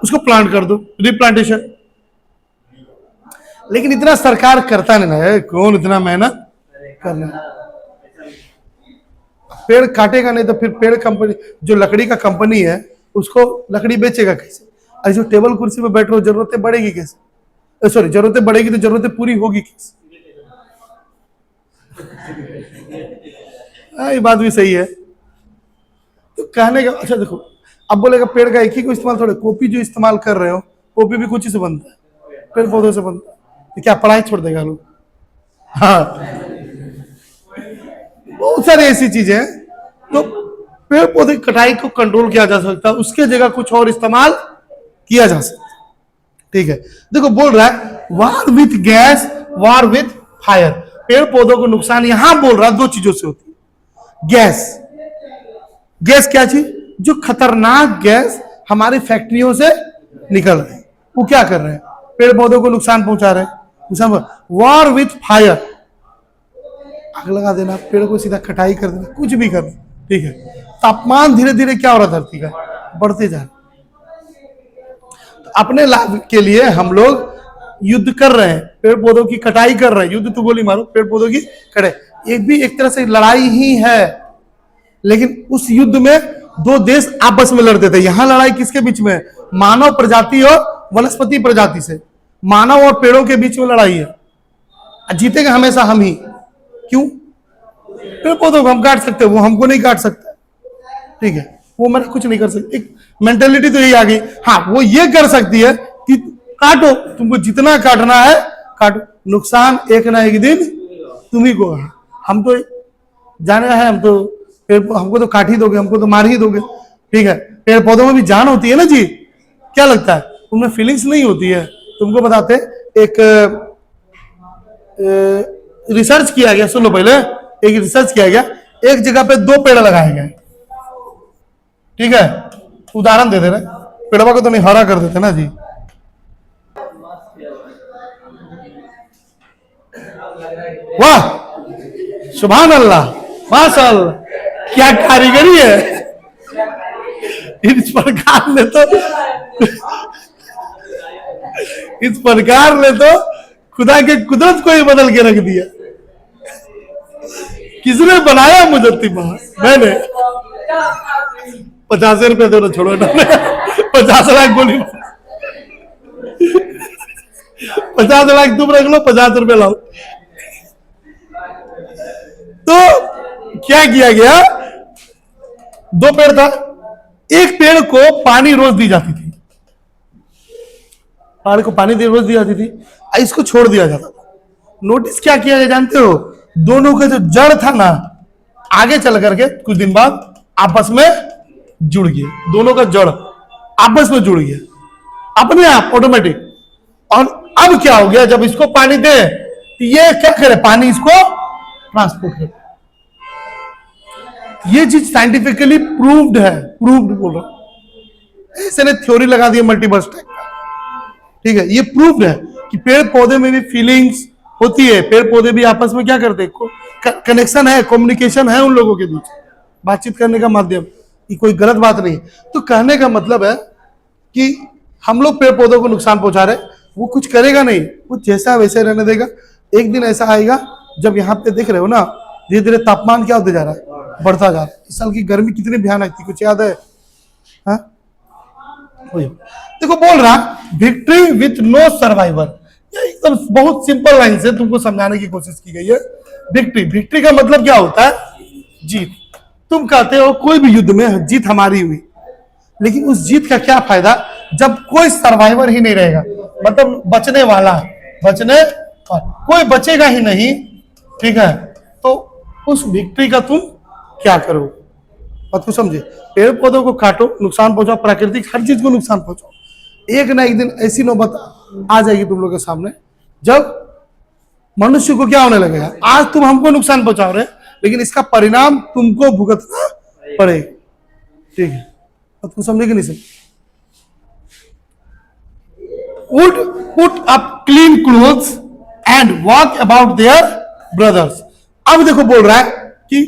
उसको प्लांट कर दो, रिप्लांटेशन। लेकिन इतना सरकार करता नहीं है, कौन इतना मेहनत करना। पेड़ काटेगा नहीं तो फिर पेड़ कंपनी, जो लकड़ी का कंपनी है, उसको लकड़ी बेचेगा कैसे? और जो टेबल कुर्सी पे बैठ रहे हो, जरूरतें बढ़ेगी कैसे? सॉरी, जरूरतें बढ़ेगी तो जरूरतें पूरी होगी कैसे? ये बात भी सही है। तो कहने का अच्छा देखो, अब बोलेगा पेड़ का एक ही को इस्तेमाल थोड़े, कॉपी जो इस्तेमाल कर रहे हो, कॉपी भी कुछ ही से बनता है, पेड़ पौधों से बनता है, तो क्या पढ़ाई छोड़ देगा लोग? हाँ, बहुत सारी ऐसी चीजें हैं। तो पेड़ पौधे कटाई को कंट्रोल किया जा सकता है, उसके जगह कुछ और इस्तेमाल किया जा सकता है, ठीक है। देखो बोल रहा है war with gas, war with fire. पेड़ पौधों को नुकसान यहां बोल रहा है दो चीजों से होती है। गैस क्या चीज? जो खतरनाक गैस हमारी फैक्ट्रियों से निकल रहे हैं, वो क्या कर रहे हैं? पेड़ पौधों को नुकसान पहुंचा रहे हैं। वॉर विथ फायर, आग लगा देना, पेड़ को सीधा कटाई कर देना, कुछ भी करना, ठीक है। तापमान धीरे धीरे क्या हो रहा है धरती का? बढ़ते जा रहा है। तो अपने लाभ के लिए हम लोग युद्ध कर रहे हैं, पेड़ पौधों की कटाई कर रहे हैं। युद्ध तो गोली मारो, पेड़ पौधों की कटाई एक भी एक तरह से लड़ाई ही है। लेकिन उस युद्ध में दो देश आपस में लड़ते थे। यहां लड़ाई किसके बीच में? मानव प्रजाति और वनस्पति प्रजाति से, मानव और पेड़ों के बीच में लड़ाई है। जीतेगा हमेशा हम ही। क्यों? पेड़ पौधों को हम काट सकते हैं, वो हमको नहीं काट सकता, ठीक है। वो मैंने कुछ नहीं कर सकती, एक मेंटेलिटी तो यही आ गई। हाँ, वो ये कर सकती है कि काटो, तुमको जितना काटना है काटो, नुकसान एक ना एक दिन तुम्ही को। हम तो जाने है, हम तो हमको तो काट ही दोगे, हमको तो मार ही दोगे, ठीक है। पेड़ पौधों में भी जान होती है ना जी, क्या लगता है? उनमें फीलिंग्स नहीं होती है। तुमको बताते, एक रिसर्च किया गया, सुन लो पहले, एक रिसर्च किया गया, एक जगह पे दो पेड़ लगाए गए, ठीक है। उदाहरण दे दे रहे, पेड़वा को तो नहीं हरा कर देते ना जी। वाह, सुभान अल्लाह, माशाअल्लाह, क्या कारीगरी है। इस प्रकार ने तो इस प्रकार ने तो खुदा के कुदरत को ही बदल के रख दिया। किसने बनाया मुजत्तिमा? मैंने। 50 रुपए दो, छोड़ो ना, 50 लाख बोली, 50 लाख तुम रख लो, 50 रुपए लाओ। तो क्या किया गया? दो पेड़ था, एक पेड़ को पानी रोज दी जाती थी, पेड़ को पानी रोज दी जाती थी, इसको छोड़ दिया जाता था। नोटिस क्या किया गया जानते हो? दोनों का जो जड़ था ना, आगे चल करके कुछ दिन बाद आपस में जुड़ गए। दोनों का जड़ आपस में जुड़ गया अपने आप, ऑटोमेटिक। और अब क्या हो गया? जब इसको पानी दे तो ये क्या करे? पानी इसको ट्रांसपोर्ट करे। ये चीज साइंटिफिकली प्रूव्ड है, प्रूव्ड बोल रहा हूं, ऐसे ने थ्योरी लगा दी मल्टीवर्स टाइप का, ठीक है। ये प्रूव्ड है कि पेड़ पौधे में भी फीलिंग्स होती है, पेड़ पौधे भी आपस में क्या करते हैं, कनेक्शन है, कम्युनिकेशन है उन लोगों के बीच, बातचीत करने का माध्यम। ये कोई गलत बात नहीं। तो कहने का मतलब है कि हम लोग पेड़ पौधों को नुकसान पहुंचा रहे, वो कुछ करेगा नहीं, वो जैसा वैसे रहने देगा। एक दिन ऐसा आएगा जब यहाँ पे देख रहे हो ना, धीरे धीरे तापमान क्या होते जा रहा है? बढ़ता जा रहा है। इस साल की गर्मी कितनी भयानक थी, कुछ याद है? हाँ? देखो बोल रहा विक्ट्री विथ नो सर्वाइवर, एकदम बहुत सिंपल लाइन से तुमको समझाने की कोशिश की गई है। विक्ट्री का मतलब क्या होता है? जीत। तुम कहते हो कोई भी युद्ध में जीत हमारी हुई, लेकिन उस जीत का क्या फायदा जब कोई सर्वाइवर ही नहीं रहेगा, मतलब बचने वाला, कोई बचेगा ही नहीं, ठीक है। तो उस विक्ट्री का तुम क्या करोगे? बात को समझे? पेड़ पौधों को काटो, नुकसान पहुंचाओ, प्राकृतिक हर चीज को नुकसान पहुंचाओ, एक ना एक दिन ऐसी नौबत आ जाएगी तुम लोग के सामने जब मनुष्य को क्या होने लगेगा, आज तुम हमको नुकसान पहुंचा रहे लेकिन इसका परिणाम तुमको भुगतना पड़ेगा। ठीक है, बात को समझे कि नहीं समझे? would put up clean clothes and walk about their brothers। अब देखो बोल रहा है कि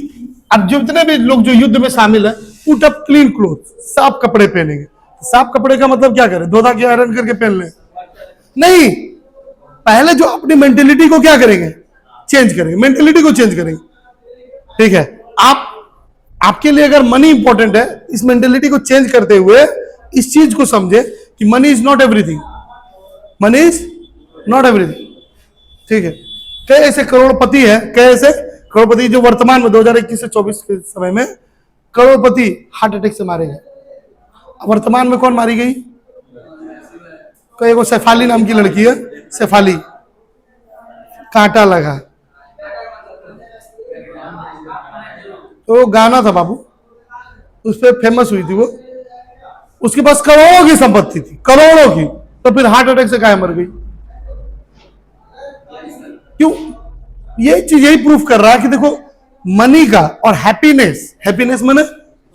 अब जितने भी लोग जो युद्ध में शामिल है, पुट अप क्लीन क्लोथ, साफ कपड़े पहनेंगे। साफ कपड़े का मतलब क्या करें? धो धा के आयरन करके पहन ले? नहीं, पहले जो अपनी मेंटेलिटी को क्या करेंगे? चेंज करेंगे, मेंटेलिटी को चेंज करेंगे। ठीक है, आपके लिए अगर मनी इंपॉर्टेंट है, इस मेंटेलिटी को चेंज करते हुए इस चीज को समझे कि money is not everything, money is not everything. ठीक है, कई ऐसे करोड़पति है, कई ऐसे करोड़पति जो वर्तमान में 2021 से 24 के समय में करोड़पति हार्ट अटैक से मारे गए। वर्तमान में कौन मारी गई? कोई वो शेफाली नाम की लड़की है, शेफाली, कांटा लगा, तो गाना था बाबू, उस पर फेमस हुई थी वो। उसके पास करोड़ों की संपत्ति थी, करोड़ों की, तो फिर हार्ट अटैक से काहे मर गई? क्यों? ये चीज यही प्रूफ कर रहा है कि देखो मनी का और हैप्पीनेस, हैप्पीनेस माने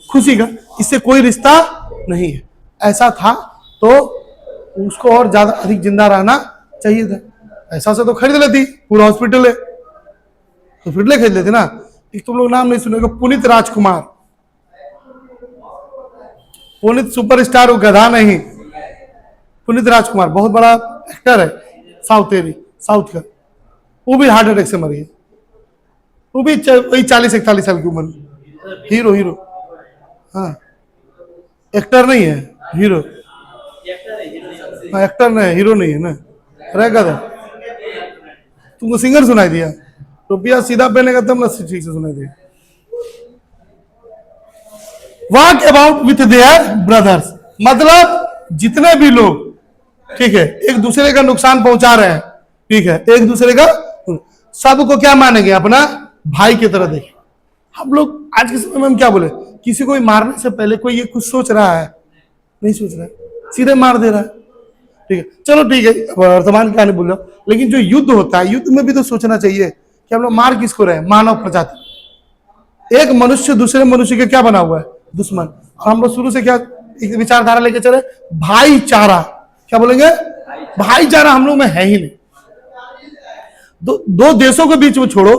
खुशी का, इससे कोई रिश्ता नहीं है। ऐसा था तो उसको और ज्यादा अधिक जिंदा रहना चाहिए था। ऐसा से तो खरीद लेती, पूरा हॉस्पिटल है, हॉस्पिटल खरीद लेती ना। एक तुम लोग नाम नहीं सुनेगा, पुनीत राजकुमार, पुनीत सुपरस्टार, वो गधा नहीं, पुनीत राजकुमार बहुत बड़ा एक्टर है, साउथ का, वो भी हार्ट अटैक से मरी है। वो भी वही 40-41 साल की उम्र में। हीरो, हाँ, एक्टर नहीं है, हीरो। हाँ, एक्टर नहीं, हीरो नहीं है ना, रहेगा था। तुमको सिंगर सुनाई दिया? रुपया सीधा पहनेगा तब ना ठीक से सुनाई दिया। Walk about with their brothers, मतलब जितने भी लोग, ठीक है, एक दूसरे का नुकसान पहुंचा रहे हैं, ठीक है, एक दूसरे का, सबको क्या मानेंगे? अपना भाई की तरह देखें। हम लोग आज के समय में हम क्या बोले, किसी को मारने से पहले कोई ये कुछ सोच रहा है? नहीं सोच रहा है, सीधे मार दे रहा है। ठीक है, चलो ठीक है, वर्तमान क्या नहीं बोल रहा, लेकिन जो युद्ध होता है, युद्ध में भी तो सोचना चाहिए कि हम लोग मार किसको रहे? मानव प्रजाति। एक मनुष्य दूसरे मनुष्य के क्या बना हुआ है? दुश्मन। और हम लोग शुरू से क्या एक विचारधारा लेके चले? भाईचारा। क्या बोलेंगे? भाईचारा हम लोग में है ही नहीं। दो देशों के बीच में छोड़ो,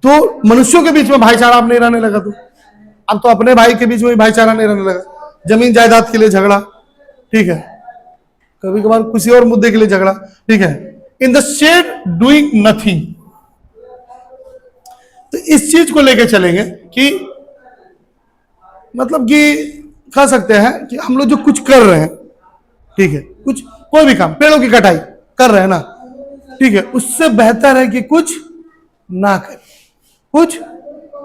दो मनुष्यों के बीच में भाईचारा अब नहीं रहने लगा। तो अब तो अपने भाई के बीच में भी भाईचारा नहीं रहने लगा। जमीन जायदाद के लिए झगड़ा, ठीक है, कभी कभार किसी और मुद्दे के लिए झगड़ा, ठीक है, in the shade doing nothing. तो इस चीज को लेके चलेंगे कि मतलब कि कह सकते हैं कि हम लोग जो कुछ कर रहे हैं, ठीक है, कुछ कोई भी काम, पेड़ों की कटाई कर रहे हैं ना, ठीक है, उससे बेहतर है कि कुछ ना करें, कुछ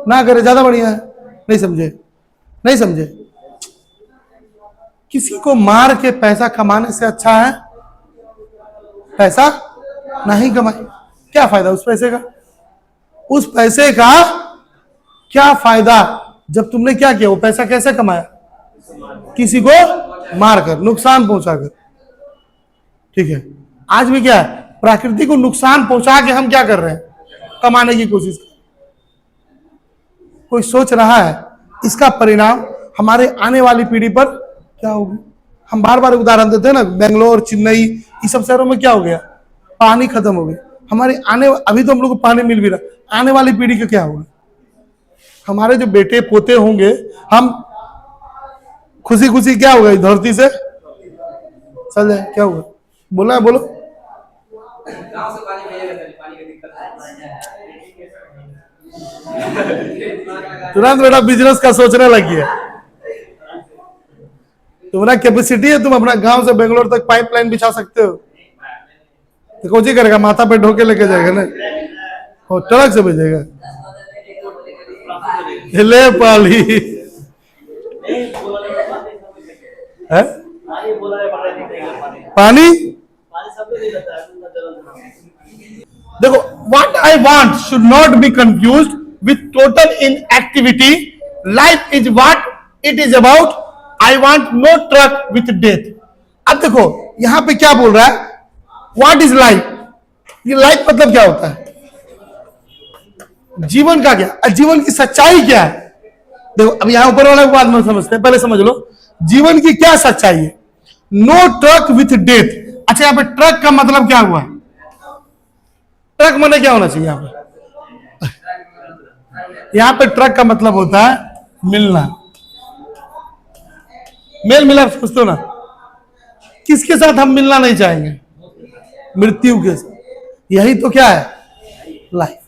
ना करें, ज्यादा बढ़िया है। नहीं समझे? नहीं समझे? किसी को मार के पैसा कमाने से अच्छा है पैसा नहीं कमाए। क्या फायदा उस पैसे का? उस पैसे का क्या फायदा जब तुमने क्या किया? वो पैसा कैसे कमाया? किसी को मारकर, नुकसान पहुंचाकर। ठीक है, आज भी क्या है, प्रकृति को नुकसान पहुंचा के हम क्या कर रहे हैं? कमाने की कोशिश। कोई सोच रहा है इसका परिणाम हमारे आने वाली पीढ़ी पर क्या होगी? हम बार बार उदाहरण देते हैं ना, बेंगलोर, चेन्नई, इस सब शहरों में क्या हो गया? पानी खत्म हो गया। हमारे अभी तो हम लोग को पानी मिल भी रहा, आने वाली पीढ़ी का क्या होगा? हमारे जो बेटे पोते होंगे, हम खुशी खुशी क्या होगा? इस धरती से चल जाए, क्या होगा? बोला है, बोलो। तुरंत बेटा बिजनेस का सोचने लगी है। तुम्हारा कैपेसिटी है, तुम अपना गांव से बेंगलोर तक पाइपलाइन बिछा सकते हो। तो कौन सी करेगा? माथा पे ढोके लेके जाएगा ना, और ट्रक से भेजेगा। ले पाली है पानी। देखो, what I want should not B confused with total inactivity. Life is what it is about. I want no truck with death. अब देखो यहां पे क्या बोल रहा है, व्हाट इज लाइफ? ये लाइफ मतलब क्या होता है? जीवन का क्या, जीवन की सच्चाई क्या है? देखो अब यहां ऊपर वाला बात में समझते हैं, पहले समझ लो जीवन की क्या सच्चाई है। No truck with death. अच्छा यहां पे ट्रक का मतलब क्या हुआ? ट्रक माने क्या होना चाहिए यहां पे? यहां पे ट्रक का मतलब होता है मिलना, मेल मिलाप। समझते हो ना? किसके साथ हम मिलना नहीं चाहेंगे? मृत्यु के साथ। यही तो क्या है लाइफ।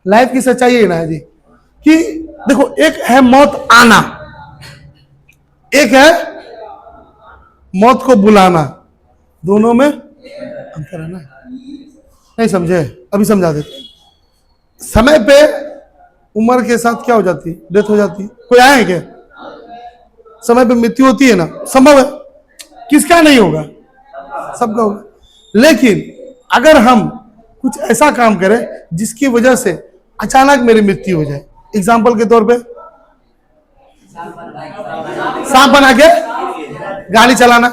लाइफ की सच्चाई है ना जी कि देखो एक है मौत आना, एक है मौत को बुलाना, दोनों में अंतर है ना? नहीं समझे? अभी समझा देते। समय पे उम्र के साथ क्या हो जाती है? डेथ हो जाती है। कोई आए क्या? समय पे मृत्यु होती है ना, संभव है। किसका नहीं होगा? सबका होगा। लेकिन अगर हम कुछ ऐसा काम करें जिसकी वजह से अचानक मेरी मृत्यु हो जाए, एग्जाम्पल के तौर पे सांप बना के गाड़ी चलाना,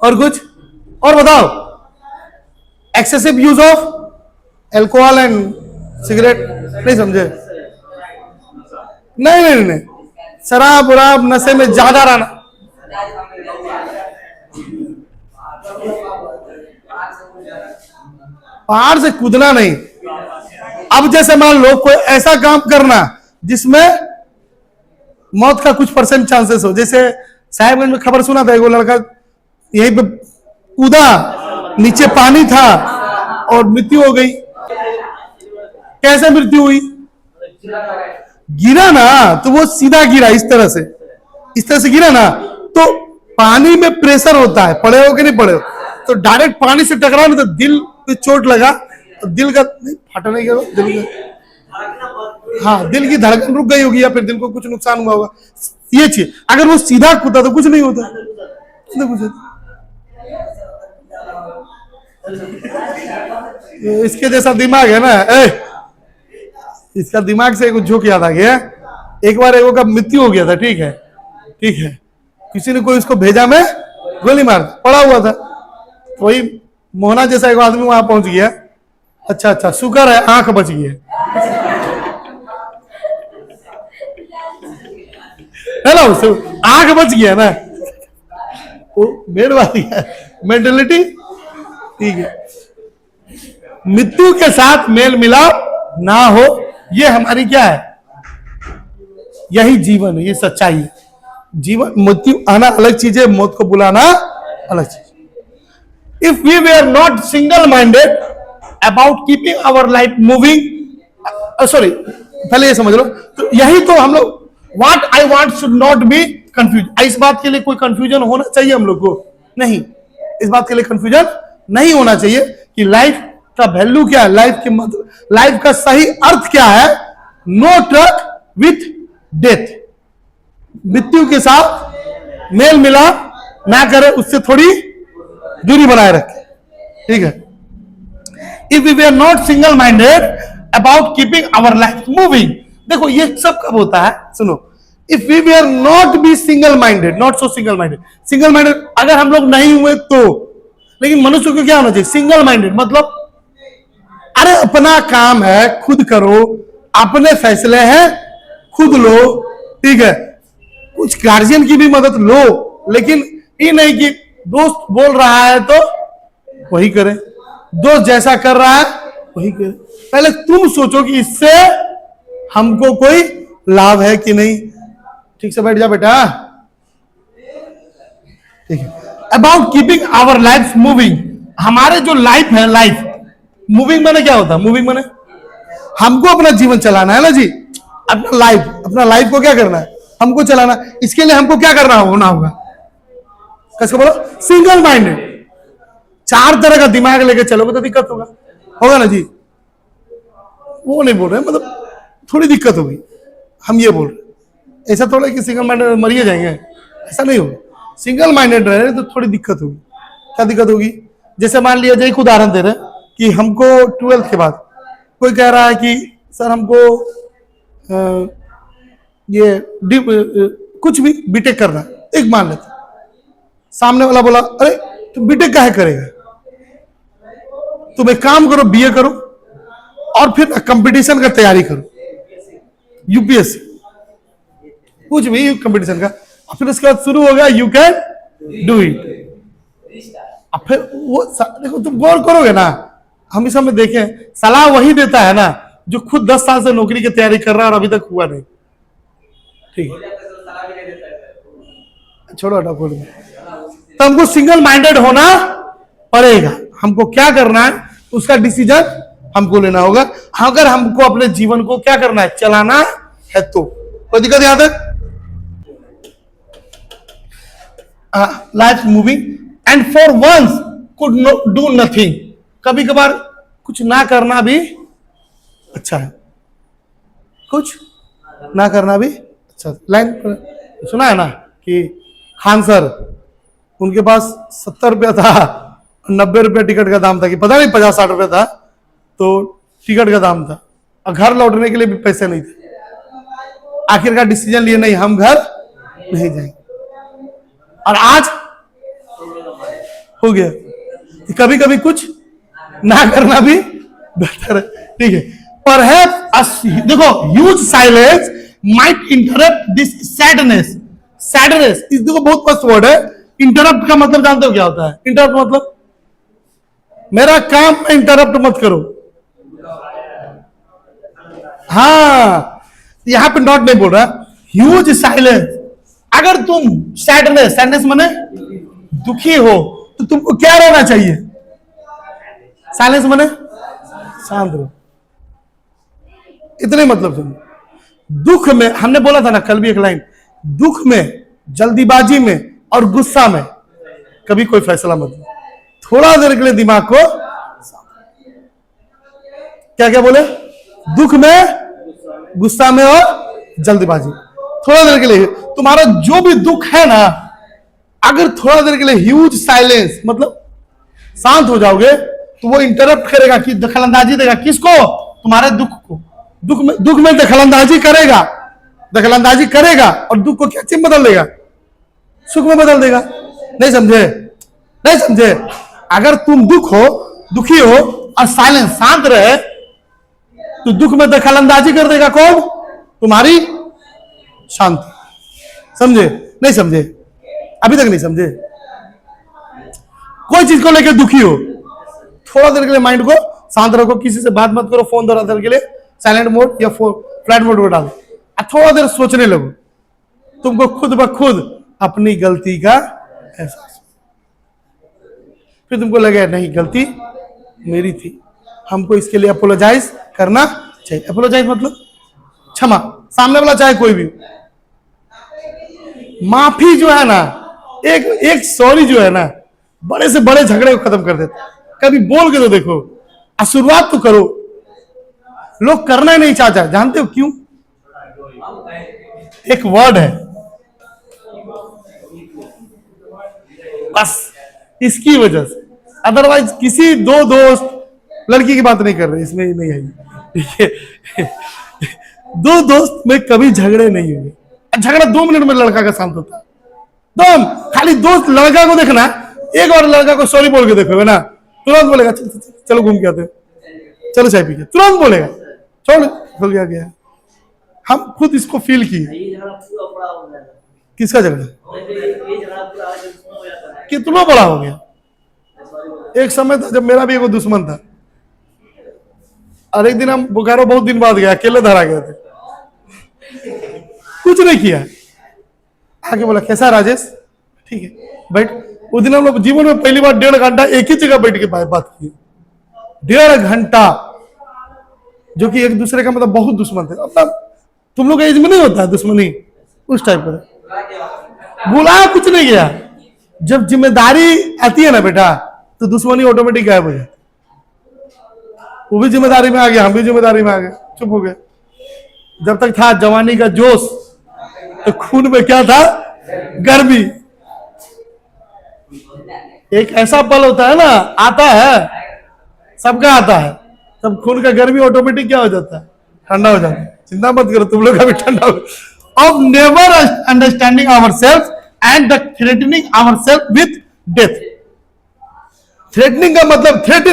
और कुछ और बताओ, excessive use of alcohol and cigarette. नहीं समझे? नहीं नहीं नहीं, शराब वराब नशे में ज्यादा रहना, पहाड़ से कूदना नहीं। अब जैसे मान लो कोई ऐसा काम करना जिसमें मौत का कुछ परसेंट चांसेस हो, जैसे साहिबगंज में खबर सुना था, एक लड़का यहीं पे कूदा, नीचे पानी था और मृत्यु हो गई। कैसे मृत्यु हुई? गिरा ना, तो वो सीधा गिरा इस तरह से गिरा ना, तो पानी में प्रेशर होता है, पड़े हो कि नहीं पड़े हो, तो डायरेक्ट पानी से टकरा ना तो दिल पे चोट लगा, तो दिल का फटने के दिल का, हाँ दिल की धड़कन रुक गई होगी या फिर दिल को कुछ नुकसान हुआ होगा, ये चीज। अगर वो सीधा कूदा तो कुछ नहीं होता, इसके जैसा दिमाग है ना। इसका दिमाग से कुछ झोंक याद आ गया। एक बार एगो का मृत्यु हो गया था, ठीक है, किसी ने कोई उसको भेजा में गोली मार, पड़ा हुआ था, तो वही मोहना जैसा एक आदमी वहां पहुंच गया। अच्छा शुक्र है आंख बच गई है ना, उससे आंख बच गया ना, वो मेरे बात है मेंटेलिटी, ठीक है। मृत्यु के साथ मेल मिलाप ना हो, ये हमारी क्या है? यही जीवन है, ये सच्चाई है। जीवन, मृत्यु आना अलग चीज है, मौत को बुलाना अलग चीज। If we were not single minded about keeping our life moving, sorry पहले ये समझ लो, तो यही तो हम लोग what I want should not be confuse. इस बात के लिए कोई कंफ्यूजन होना चाहिए हम लोग को? नहीं, इस बात के लिए कंफ्यूजन नहीं होना चाहिए कि लाइफ का वैल्यू क्या है, लाइफ के मतलब, लाइफ का सही अर्थ क्या है। नो ट्रक विथ डेथ, मृत्यु के साथ मेल मिलाप ना करे, उससे थोड़ी दूरी बनाए रखे, ठीक है। If we are not single minded about keeping our life moving, देखो ये सब कब होता है, सुनो। If we are not be single minded, not so single minded, single minded अगर हम लोग नहीं हुए तो, लेकिन मनुष्य को क्या होना चाहिए? सिंगल माइंडेड मतलब अरे अपना काम है खुद करो, अपने फैसले हैं खुद लो, ठीक है। कुछ गार्जियन की भी मदद लो, लेकिन ये नहीं कि दोस्त बोल रहा है तो वही करे, दोस्त जैसा कर रहा है वही करे। पहले तुम सोचो कि इससे हमको कोई लाभ है कि नहीं। ठीक से बैठ जा बेटा, ठीक है। About keeping our life moving, हमारे जो लाइफ है, लाइफ मूविंग माने क्या होता है? मूविंग माने हमको अपना जीवन चलाना है ना जी, अपना लाइफ को क्या करना है? हमको चलाना। इसके लिए हमको क्या करना होना होगा? कैसे बोलो? Single minded. चार तरह का दिमाग लेके चलोगे तो दिक्कत होगा ना जी। वो नहीं बोल रहे, मतलब थोड़ी दिक्कत होगी, हम ये बोल रहे। ऐसा थोड़ा कि सिंगल माइंडेड मरिए जाएंगे, ऐसा नहीं होगा। सिंगल माइंडेड रहे तो थोड़ी दिक्कत होगी। क्या दिक्कत होगी? जैसे मान लिया जाए, एक उदाहरण दे रहे कि हमको 12th के बाद कोई कह रहा है कि सर हमको ये कुछ भी बीटेक करना है, एक मान लेते, सामने वाला बोला अरे तुम बीटेक काहे करेगा, तुम एक काम करो बीए करो और फिर कंपटीशन का तैयारी करो, यूपीएससी कुछ भी कंपटीशन का, और फिर उसके बाद शुरू हो गया यू कैन डू इट। अब फिर वो देखो तुम गौर करोगे ना, हम इस समय देखें सलाह वही देता है ना जो खुद 10 साल से नौकरी की तैयारी कर रहा है और अभी तक हुआ नहीं। ठीक है, छोड़ो हटा बोल, तो हमको सिंगल माइंडेड होना पड़ेगा। हमको क्या करना है उसका डिसीजन हमको लेना होगा। अगर हमको अपने जीवन को क्या करना है, चलाना है तो कोई दिक्कत यहां तक। Life moving and for once could do nothing, कभी कभार कुछ ना करना भी अच्छा है, कुछ ना करना भी अच्छा। लाइन सुना है ना कि खान सर उनके पास 70 रुपया था, 90 रुपया टिकट का दाम था, कि पता नहीं 50-60 रुपया था तो टिकट का दाम था, और घर लौटने के लिए भी पैसे नहीं थे। आखिरकार डिसीजन लिए नहीं, हम घर नहीं जाएंगे, और आज हो गया। कभी कभी कुछ ना करना भी बेहतर है। ठीक है, परहैप्स देखो huge silence might interrupt this sadness. Sadness इस देखो बहुत मस्त वर्ड है। इंटरप्ट का मतलब जानते हो क्या होता है? इंटरप्ट मतलब मेरा काम में इंटरप्ट मत करो। हाँ, यहां पे नॉट नहीं बोल रहा, ह्यूज साइलेंस। अगर तुम सैडनेस, सैडनेस माने दुखी हो, तो तुमको क्या रहना चाहिए? साइलेंस माने शांत रहो, इतने मतलब सुनो। दुख में हमने बोला था ना कल भी एक लाइन, दुख में, जल्दीबाजी में और गुस्सा में कभी कोई फैसला मत लो। थोड़ा देर के लिए दिमाग को, क्या क्या बोले, दुख में, गुस्सा में और जल्दीबाजी, थोड़ा देर के लिए तुम्हारा जो भी दुख है ना, अगर थोड़ा देर के लिए ह्यूज साइलेंस मतलब शांत हो जाओगे, तो वो इंटरप्ट करेगा, कि दखलंदाजी देगा किसको? तुम्हारे दुख को। दुख में दखलंदाजी करेगा, दखलंदाजी करेगा, और दुख को क्या चीज बदल देगा? सुख में बदल देगा। नहीं समझे? नहीं समझे? अगर तुम दुखी हो और साइलेंस, शांत रहे, तो दुख में दखलंदाजी कर देगा कौन? तुम्हारी शांति। समझे? नहीं समझे? अभी तक नहीं समझे? कोई चीज को लेकर दुखी हो, थोड़ा देर के लिए माइंड को शांत रखो, किसी से बात मत करो, फोन थोड़ा देर के लिए साइलेंट मोड या फ्लाइट मोड में डालो, थोड़ा देर सोचने लगो, तुमको खुद ब खुद अपनी गलती का एहसास, फिर तुमको लगे नहीं गलती मेरी थी, हमको इसके लिए अपोलोजाइज करना चाहिए। अपोलोजाइज मतलब क्षमा, सामने वाला चाहे कोई भी। माफी जो है ना, एक सॉरी जो है ना, बड़े से बड़े झगड़े को खत्म कर देता है। कभी बोल के तो देखो, शुरुआत तो करो। लोग करना ही नहीं चाहता, जानते हो क्यों? एक वर्ड है बस, इसकी वजह से। अदरवाइज किसी दो दोस्त, लड़की की बात नहीं कर रहे, इसमें नहीं है, दो दोस्त में कभी झगड़े नहीं हुए। झगड़ा 2 मिनट में लड़का का शांत होता है। तुम खाली दोस्त लड़का को देखना, एक बार लड़का को सॉरी बोल के देखोगे ना, तुरंत बोलेगा चलो घूम के आते, चलो चाय पी के, तुरंत बोलेगा छोड़ हो गया। हम खुद इसको फील किए। किसका झगड़ा? कितना बड़ा हो गया। एक समय था जब मेरा भी एगो दुश्मन था, और एक दिन हम बोकारो बहुत दिन बाद गया, अकेले धरा गए थे, कुछ नहीं किया, आके बोला कैसा राजेश, ठीक है बैठ। उस दिन हम लोग जीवन में पहली बार 1.5 घंटा एक ही जगह बैठ के बात की, 1.5 घंटा, जो कि एक दूसरे का मतलब बहुत दुश्मन थे। मतलब तुम लोग एज में नहीं होता है दुश्मनी, उस टाइप पर बुलाया, कुछ नहीं गया। जब जिम्मेदारी आती है ना बेटा, तो दुश्मनी ऑटोमेटिक गायब हो जाती। वो भी जिम्मेदारी में आ गया, हम भी जिम्मेदारी में आ गए, चुप हो गए। जब तक था जवानी का जोश, तो खून में क्या था? गर्मी। एक ऐसा पल होता है ना, आता है, सबका आता है, तब खून का गर्मी ऑटोमेटिक क्या हो जाता है? ठंडा हो जाता, चिंता मत करो, तुम लोग अभी ठंडा हो। Of never understanding our self and the threatening our self with death. Threatening का मतलब थ्रेट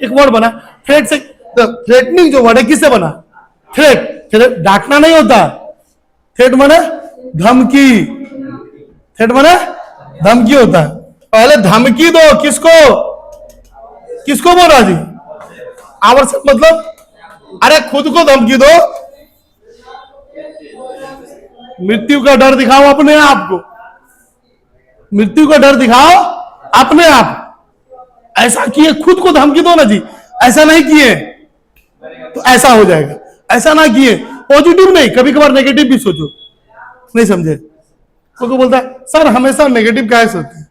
एक वर्ड बना, थ्रेट से, थ्रेटनिंग जो वर्ड है किससे बना? थ्रेट डांटना नहीं होता, थ्रेट माने धमकी, थ्रेट माने धमकी होता है। पहले धमकी दो, किसको किसको बोल रहा जी? आवश्यक मतलब अरे खुद को धमकी दो, मृत्यु का डर दिखाओ अपने आप को, मृत्यु का डर दिखाओ अपने आप। ऐसा किए, खुद को धमकी दो ना जी, ऐसा नहीं किए तो ऐसा हो जाएगा, ऐसा ना किए, पॉजिटिव नहीं, कभी कभार नेगेटिव भी सोचो। नहीं समझे? कोई बोलता है सर हमेशा नेगेटिव काहे सोचते हैं?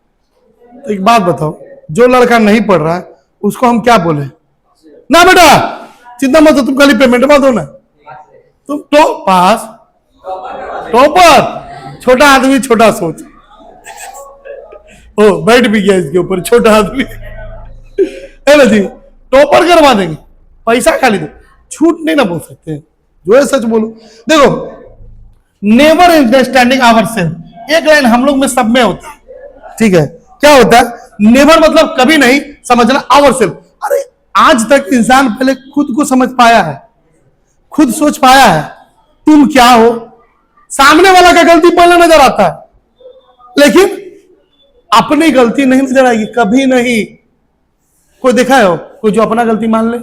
तो एक बात बताओ, जो लड़का नहीं पढ़ रहा है उसको हम क्या बोले? ना बेटा चिंता मत, तुम खाली पेमेंट मत दो ना, तुम तो पास टॉपर, छोटा आदमी छोटा सोच। ओ बैठ भी गया इसके ऊपर, छोटा आदमी है ना जी, टॉपर करवा देंगे, पैसा खाली दो, झूठ नहीं ना बोल सकते, जो है सच बोलो। देखो, नेवर अंडरस्टैंडिंग आवर सेल्फ, एक लाइन हम लोग में सब में होता है, ठीक है? क्या होता है? नेवर मतलब कभी नहीं समझना, आवर सेल्फ। अरे आज तक इंसान पहले खुद को समझ पाया है, खुद सोच पाया है तुम क्या हो? सामने वाला का गलती पहले नजर आता है, लेकिन अपनी गलती नहीं नजर आएगी, कभी नहीं। कोई देखा है हो कोई जो अपना गलती मान ले?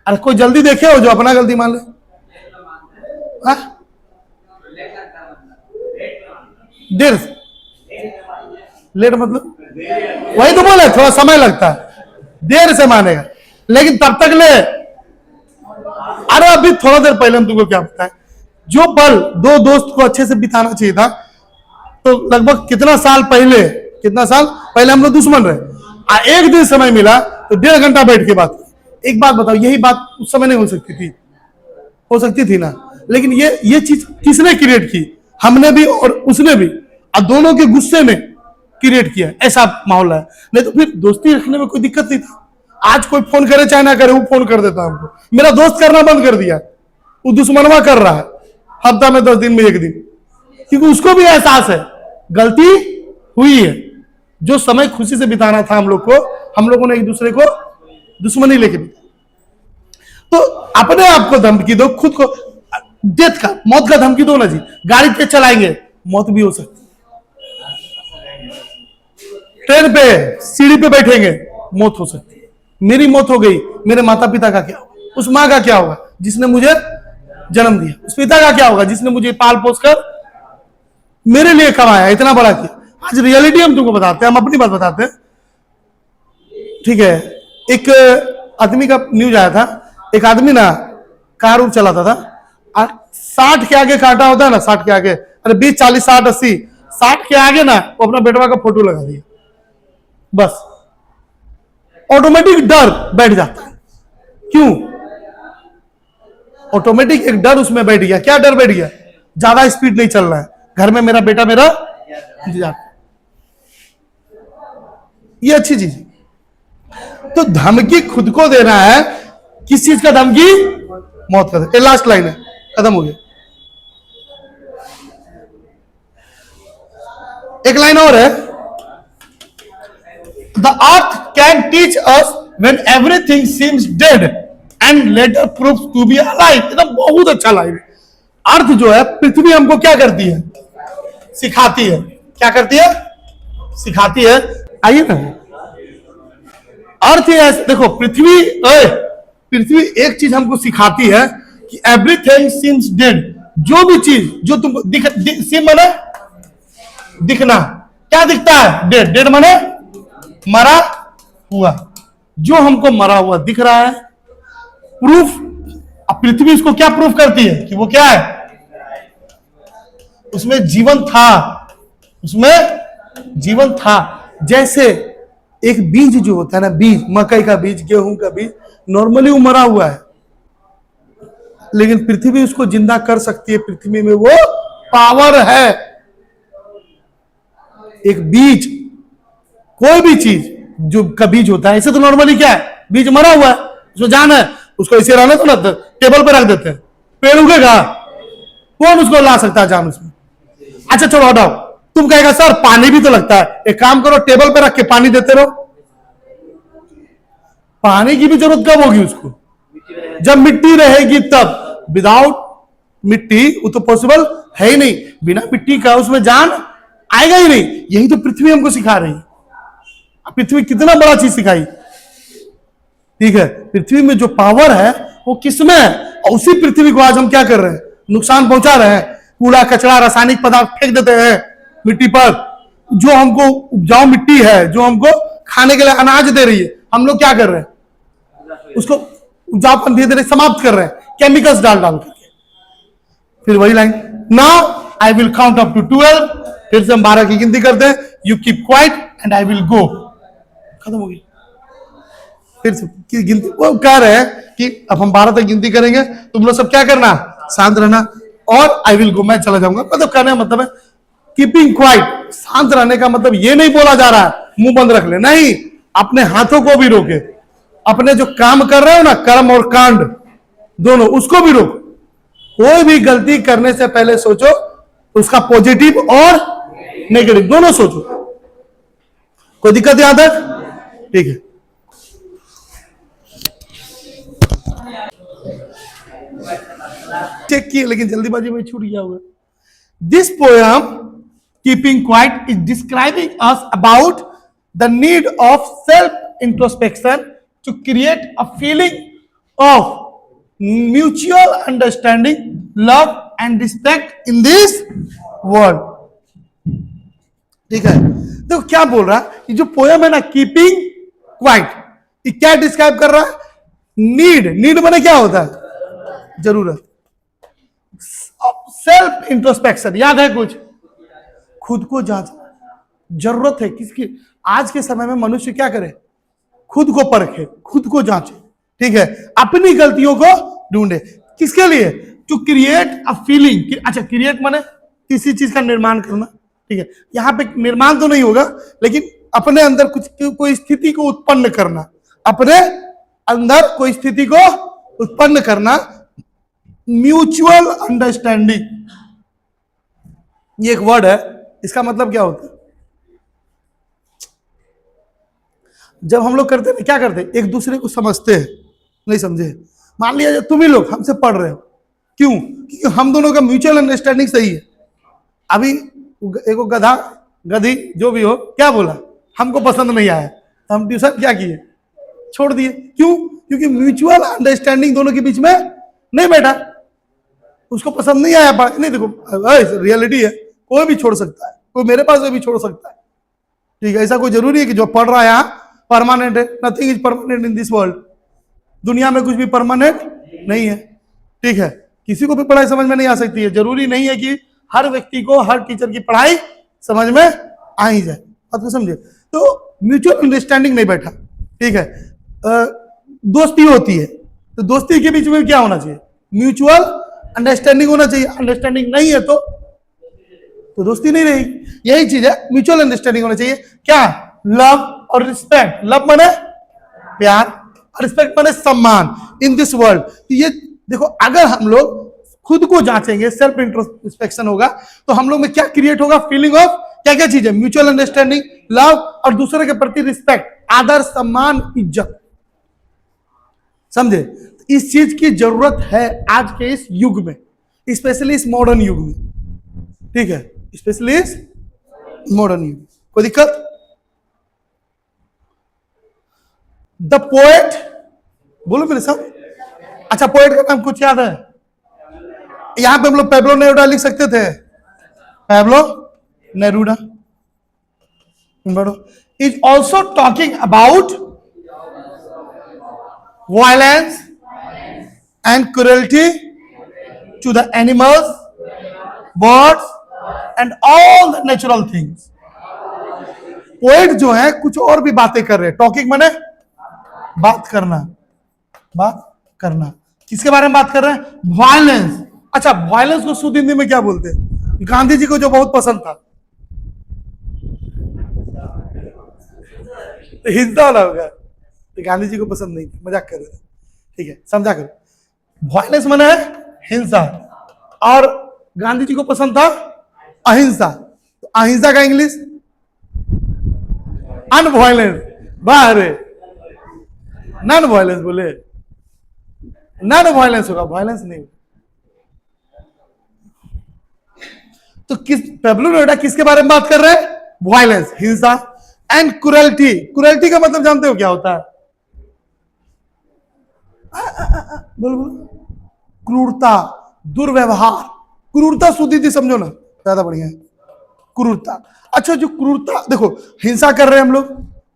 अरे कोई जल्दी देखे हो जो अपना गलती मान ले? देर से, लेट मतलब वही तो बोले, थोड़ा समय लगता है, देर से मानेगा, लेकिन तब तक ले। अरे अभी थोड़ा देर पहले हम तुमको क्या बताएं, जो पल दो दोस्त को अच्छे से बिताना चाहिए था, तो लगभग कितना साल पहले हम लोग दुश्मन रहे, एक दिन समय मिला तो 1.5 घंटा बैठ के बात। एक बात बताओ, यही बात उस समय नहीं हो सकती थी? हो सकती थी ना, लेकिन ये चीज किसने क्रिएट की? हमने भी और उसने भी, और दोनों के गुस्से में क्रिएट किया ऐसा माहौल है। नहीं तो फिर दोस्ती रखने में कोई दिक्कत नहीं था। आज कोई फोन करे चाहे ना करे, वो फोन कर देता हमको, मेरा दोस्त करना बंद कर दिया, वो दुश्मनवा कर रहा है हफ्ता में 10 दिन में 1 दिन, क्योंकि उसको भी एहसास है गलती हुई है। जो समय खुशी से बिताना था हम लोगों ने एक दूसरे को दुश्मनी लेके बिताया। तो अपने आप को धमकी दो, खुद को डेथ का, मौत का धमकी दो ना जी। गाड़ी तेज चलाएंगे, मौत भी हो सकती है। ट्रेन पे सीढ़ी पे बैठेंगे, मौत हो सकती है। मेरी मौत हो गई, मेरे माता पिता का क्या होगा? उस माँ का क्या होगा जिसने मुझे जन्म दिया? उस पिता का क्या होगा जिसने मुझे पाल पोस कर मेरे लिए कमाया, इतना बड़ा किया? आज रियलिटी हम तुमको बताते हैं, हम अपनी बात बताते हैं, ठीक है? एक आदमी का न्यूज आया था, एक आदमी ना कार उर चलाता था, 60 के आगे काटा होता है ना, 60 के आगे, अरे 20 40 60 80, 60 के आगे ना वो अपना बेटवा का फोटो लगा दिया, बस ऑटोमेटिक डर बैठ जाता है। क्यों? ऑटोमेटिक एक डर उसमें बैठ गया। क्या डर बैठ गया? ज्यादा स्पीड नहीं चल रहा है, घर में मेरा बेटा मेरा इंतजार। ये अच्छी चीज है। तो धमकी खुद को देना है, किस चीज का धमकी? मौत का। ये लास्ट लाइन है, खत्म हो गया। एक लाइन और है, the earth can teach us when everything seems dead and later proves to be alive. एकदम बहुत अच्छा लाइन है। अर्थ जो है, पृथ्वी हमको क्या करती है? सिखाती है। क्या करती है? सिखाती है। आइए ना, अर्थ है, देखो पृथ्वी एक चीज हमको सिखाती है कि एवरीथिंग सीम्स डेड। जो भी चीज जो तुमको सीम माने दिखना, क्या दिखता है? डेड। डेड माने मरा हुआ। जो हमको मरा हुआ दिख रहा है, प्रूफ, अब पृथ्वी इसको क्या प्रूफ करती है कि वो क्या है? उसमें जीवन था, उसमें जीवन था। जैसे एक बीज जो होता है ना, बीज, मकई का बीज, गेहूं का बीज, नॉर्मली वो मरा हुआ है, लेकिन पृथ्वी उसको जिंदा कर सकती है। पृथ्वी में वो पावर है। एक बीज, कोई भी चीज जो का बीज होता है, ऐसे तो नॉर्मली क्या है? बीज मरा हुआ है, उसमें जान है, उसको इसे रहने तो ना, टेबल पे रख देते हैं, पेड़ उगेगा? कौन उसको ला सकता है जान उसमें? अच्छा चलो हटाओ, तुम कहेगा सर पानी भी तो लगता है, एक काम करो टेबल पे रख के पानी देते रहो। पानी की भी जरूरत कब होगी उसको? जब मिट्टी रहेगी तब। विदाउट मिट्टी वो तो पॉसिबल है ही नहीं, बिना मिट्टी का उसमें जान आएगा ही नहीं। यही तो पृथ्वी हमको सिखा रही है। पृथ्वी कितना बड़ा चीज सिखाई, ठीक है? पृथ्वी में जो पावर है वो किसमें है? और उसी पृथ्वी को आज हम क्या कर रहे हैं? नुकसान पहुंचा रहे हैं। कूड़ा कचरा रासायनिक पदार्थ फेंक देते हैं मिट्टी पर। जो हमको उपजाऊ मिट्टी है, जो हमको खाने के लिए अनाज दे रही है, हम लोग क्या कर रहे हैं? उसको उपजाऊपन धीरे धीरे समाप्त कर रहे हैं, केमिकल्स डाल डाल करके। फिर वही line, now I will count up to 12, फिर से हम 12 की गिनती करते हैं। You keep quiet and I will go. खत्म हो गई। फिर से गिनती, वो कह रहे हैं कि अब हम 12 तक गिनती करेंगे, तुम लोग सब क्या करना? शांत रहना, और आई विल गो, मैं चला जाऊंगा। मतलब कहने का मतलब है कीपिंग क्वाइट। शांत रहने का मतलब ये नहीं बोला जा रहा है मुंह बंद रख ले, नहीं, अपने हाथों को भी रोके। अपने जो काम कर रहे हो ना, कर्म और कांड दोनों, उसको भी रोको। कोई भी गलती करने से पहले सोचो उसका पॉजिटिव और नेगेटिव दोनों सोचो। कोई दिक्कत यहां तक? ठीक है। चेक किए लेकिन जल्दीबाजी में छूट गया होगा। This poem keeping quiet is describing us about the need of self introspection to create a feeling of mutual understanding, love and respect in this world. ठीक है, देखो क्या बोल रहा है ये जो पोयम है ना, कीपिंग क्वाइट, ये क्या डिस्क्राइब कर रहा है? नीड। नीड माने क्या होता है? जरूरत। सेल्फ इंट्रोस्पेक्शन, याद है कुछ? खुद को जांचना जरूरत है किसकी? आज के समय में मनुष्य क्या करे? खुद को परखे, खुद को जांचे, ठीक है? अपनी गलतियों को ढूंढे। किसके लिए? To create a feeling. अच्छा, क्रिएट माने किसी चीज का निर्माण करना, ठीक है? यहां पे निर्माण तो नहीं होगा, लेकिन अपने अंदर कुछ कोई स्थिति को उत्पन्न करना, अपने अंदर कोई स्थिति को उत्पन्न करना। म्यूचुअल अंडरस्टैंडिंग, ये एक वर्ड है, इसका मतलब क्या होता है? जब हम लोग करते हैं क्या करते हैं? एक दूसरे को समझते हैं। नहीं समझे? मान लिया तुम ही लोग हमसे पढ़ रहे हो, क्यों? क्योंकि हम दोनों का म्यूचुअल अंडरस्टैंडिंग सही है। अभी एक गधा गधी जो भी हो, क्या बोला? हमको पसंद नहीं आया, तो हम ट्यूशन क्या किए? छोड़ दिए। क्यों? क्योंकि म्यूचुअल अंडरस्टैंडिंग दोनों के बीच में नहीं बैठा। उसको पसंद नहीं आया। नहीं, देखो रियलिटी है, कोई भी छोड़ सकता है, कोई मेरे पास भी छोड़ सकता है, ठीक है? ऐसा कोई जरूरी है कि जो पढ़ रहा है यहाँ परमानेंट है? Nothing is permanent in this world. दुनिया में कुछ भी परमानेंट नहीं है, ठीक है? किसी को भी पढ़ाई समझ में नहीं आ सकती है। जरूरी नहीं है कि हर व्यक्ति को हर टीचर की पढ़ाई समझ में आ ही जाए, बात को समझे? तो म्यूचुअल अंडरस्टैंडिंग नहीं बैठा, ठीक है? दोस्ती होती है, तो दोस्ती के बीच में क्या होना चाहिए? म्यूचुअल अंडरस्टैंडिंग होना चाहिए। अंडरस्टैंडिंग नहीं है तो दोस्ती नहीं रहेगी। यही चीज है, म्यूचुअल अंडरस्टैंडिंग होना चाहिए। क्या? लव और रिस्पेक्ट। लव माने प्यार, और रिस्पेक्ट माने सम्मान इन दिस वर्ल्ड। तो ये देखो, अगर हम लोग खुद को जांचेंगे, सेल्फ इंट्रोस्पेक्शन होगा, तो हम लोग में क्या क्रिएट होगा? फीलिंग ऑफ क्या क्या चीज है? म्यूचुअल अंडरस्टैंडिंग, लव, और दूसरे के प्रति रिस्पेक्ट, आदर, सम्मान, इज्जत। समझे? इस चीज की जरूरत है आज के इस युग में, स्पेशली इस मॉडर्न युग में, ठीक है? स्पेशली इस मॉडर्न युग। कोई दिक्कत? द पोएट, बोलो मेरे साथ। अच्छा, पोएट का नाम कुछ याद है? यहां पे हम लोग पैब्लो नेरुडा लिख सकते थे। Pablo Neruda is also talking about violence and cruelty to the animals, birds and all the natural things. Poet जो है कुछ और भी बातें कर रहे हैं। टॉकिंग माने बात करना, बात करना। किसके बारे में बात कर रहे हैं? वायलेंस। अच्छा, वायलेंस को शुद्ध हिंदी में क्या बोलते हैं? गांधी जी को जो बहुत पसंद था, हिंसा वाला होगा, गांधी जी को पसंद नहीं था, मजाक कर रहे थे, ठीक है, समझा करो। वायलेंस माने है हिंसा, और गांधी जी को पसंद था अहिंसा, तो अहिंसा का इंग्लिश अनवायलेंस। बाहर नॉन वायलेंस बोले, नॉन वायलेंस होगा, वायलेंस नहीं। तो किस पेब्लो नेरुदा किसके बारे में बात कर रहे हैं? वायलेंस, हिंसा। एंड क्रुएल्टी, क्रुएल्टी का मतलब जानते हो क्या होता है? बोलो बोलो। क्रूरता, दुर्व्यवहार, क्रूरता सुधी समझो ना, ज्यादा बढ़िया है क्रूरता। अच्छा, जो क्रूरता देखो, हिंसा कर रहे हैं हम लोग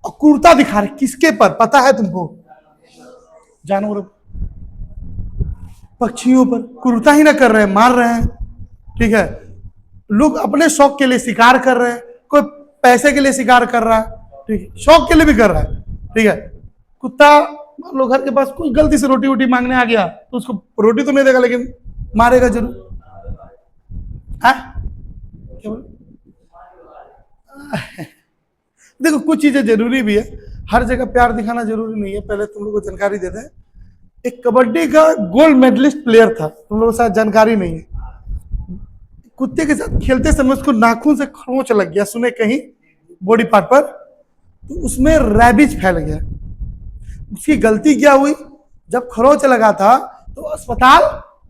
और क्रूरता दिखा रहे, किसके पर पता है तुमको? जानवरों, पक्षियों पर क्रूरता ही ना कर रहे हैं, मार रहे हैं। ठीक है, लोग अपने शौक के लिए शिकार कर रहे हैं, कोई पैसे के लिए शिकार कर रहा है, ठीक है, शौक के लिए भी कर रहा है। ठीक है, कुत्ता मान लो घर के पास कोई गलती से रोटी वोटी मांगने आ गया तो उसको रोटी तो नहीं देगा लेकिन मारेगा जरूर। देखो कुछ चीजें जरूरी भी है, हर जगह प्यार दिखाना जरूरी नहीं है। पहले तुम लोगों को जानकारी देते हैं, एक कबड्डी का गोल्ड मेडलिस्ट प्लेयर था, तुम लोगों को शायद जानकारी नहीं है। कुत्ते के साथ खेलते समय उसको नाखून से खरोंच लग गया, सुने कहीं बॉडी पार्ट पर, तो उसमें रैबिज फैल गया। उसकी गलती क्या हुई? जब खरोंच लगा था तो अस्पताल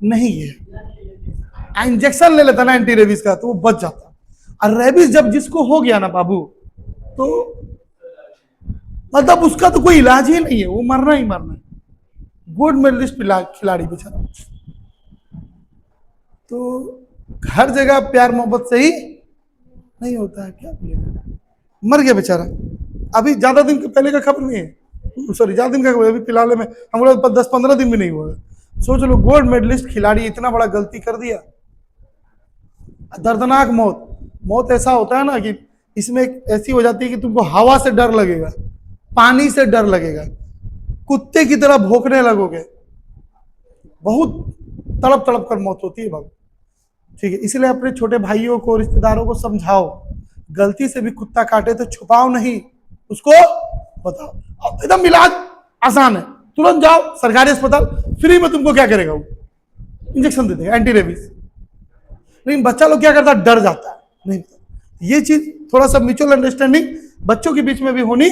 नहीं गया, इंजेक्शन ले लेता ना एंटी रेबीज का तो वो बच जाता। और रेबीज जब जिसको हो गया ना बाबू, तो मतलब उसका तो कोई इलाज ही नहीं है, वो मरना ही मरना है। गोल्ड मेडलिस्ट खिलाड़ी बेचारा। तो हर जगह प्यार मोहब्बत से ही नहीं होता है, क्या बोलेगा, मर गया बेचारा। अभी ज्यादा दिन पहले का खबर नहीं है, सॉरी ज्यादा दिन का खबर, अभी फिलहाल में हम लोग 10-15 दिन भी नहीं हुआ। सोच लो, गोल्ड मेडलिस्ट खिलाड़ी इतना बड़ा गलती कर दिया, दर्दनाक मौत। मौत ऐसा होता है ना कि इसमें ऐसी हो जाती है कि तुमको हवा से डर लगेगा, पानी से डर लगेगा, कुत्ते की तरह भौंकने लगोगे, बहुत तड़प तड़प कर मौत होती है बाबू। ठीक है, इसलिए अपने छोटे भाइयों को, रिश्तेदारों को समझाओ, गलती से भी कुत्ता काटे तो छुपाओ नहीं, उसको बताओ। एकदम इलाज आसान है, तुरंत जाओ सरकारी अस्पताल, फ्री में तुमको क्या करेगा वो? इंजेक्शन दे देगा, एंटी रेबीज। लेकिन बच्चा लोग क्या करता है? डर जाता है। नहीं, ये चीज थोड़ा सा म्यूचुअल अंडरस्टैंडिंग बच्चों के बीच में भी होनी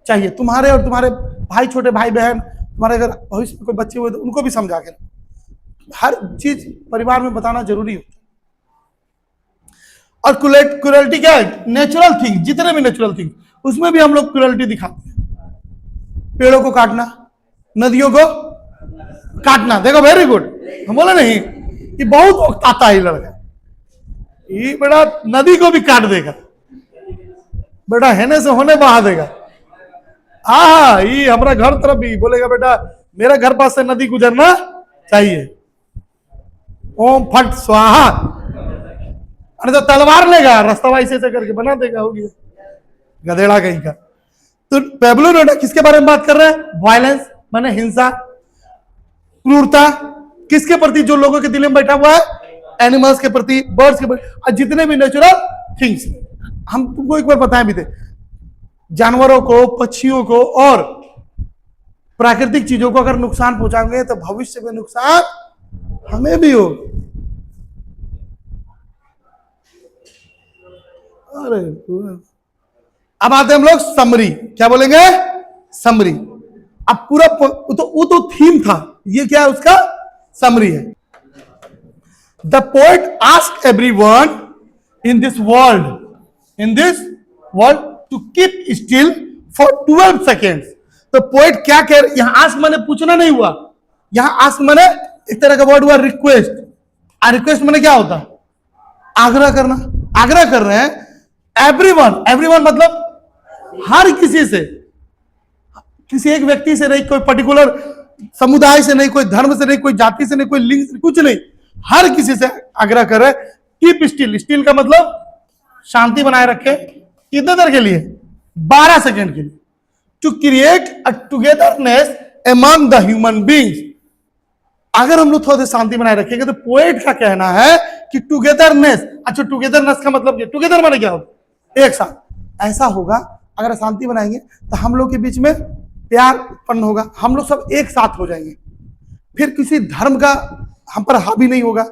चाहिए। तुम्हारे और तुम्हारे भाई, छोटे भाई बहन, तुम्हारे अगर भविष्य में कोई बच्चे हुए तो उनको भी समझा के, हर चीज परिवार में बताना जरूरी होता है। और क्रुएल्टी क्या है? नेचुरल थिंग, जितने भी नेचुरल थिंग उसमें भी हम लोग क्रुएल्टी दिखाते हैं। पेड़ों को काटना, नदियों को काटना, देखो वेरी गुड, हम बोले नहीं कि बहुत वक्त आता है लड़का, ये बेटा नदी को भी काट देगा, बेटा हेने से होने बहा देगा। हाँ, ये हमारा घर तरफ भी बोलेगा, बेटा मेरा घर पास से नदी गुजरना चाहिए, ओम फट स्वाहा। अरे तो तलवार लेगा, रास्ता ऐसे करके बना देगा, हो गया गधेड़ा कहीं का। तो पेब्लो नेरुदा किसके बारे में बात कर रहे हैं? वायलेंस माने हिंसा, क्रूरता, किसके प्रति? जो लोगों के दिल में बैठा हुआ है, एनिमल्स के प्रति, बर्ड्स के प्रति, और जितने भी नेचुरल थिंग्स। हम तुमको एक बार बताए भी थे, जानवरों को, पक्षियों को और प्राकृतिक चीजों को अगर नुकसान पहुंचाएंगे तो भविष्य में नुकसान हमें भी हो। अरे अब आते हैं हम लोग समरी, क्या बोलेंगे? समरी। अब पूरा वो तो थीम था, ये क्या है? उसका समरी है। The poet ask everyone in this world to keep still for 12 seconds. तो पोएट क्या कह रहे? यहां आस्क माने पूछना नहीं हुआ, यहां आस्क माने एक तरह का वर्ड हुआ रिक्वेस्ट। रिक्वेस्ट माने क्या होता है? आग्रह करना। आग्रह कर रहे हैं एवरीवन मतलब हर किसी से, किसी एक व्यक्ति से नहीं, कोई पर्टिकुलर समुदाय से नहीं, कोई धर्म से नहीं, कोई जाति से नहीं, कोई लिंग से, कुछ नहीं, हर किसी से आग्रह करे कीप स्टिल। स्टिल का मतलब शांति बनाए रखे। कितने देर के लिए? 12 सेकेंड के लिए। To create a togetherness among the human beings. अगर हम लोग थोड़ा शांति बनाए रखेंगे तो पोएट का कहना है कि टुगेदरनेस। अच्छा, टुगेदरनेस का मतलब क्या? टुगेदर माने क्या होता? एक साथ। ऐसा होगा अगर शांति बनाएंगे तो हम लोग के बीच में प्यार उत्पन्न होगा, हम लोग सब एक साथ हो जाएंगे। फिर किसी धर्म का हम पर हावी नहीं होगा,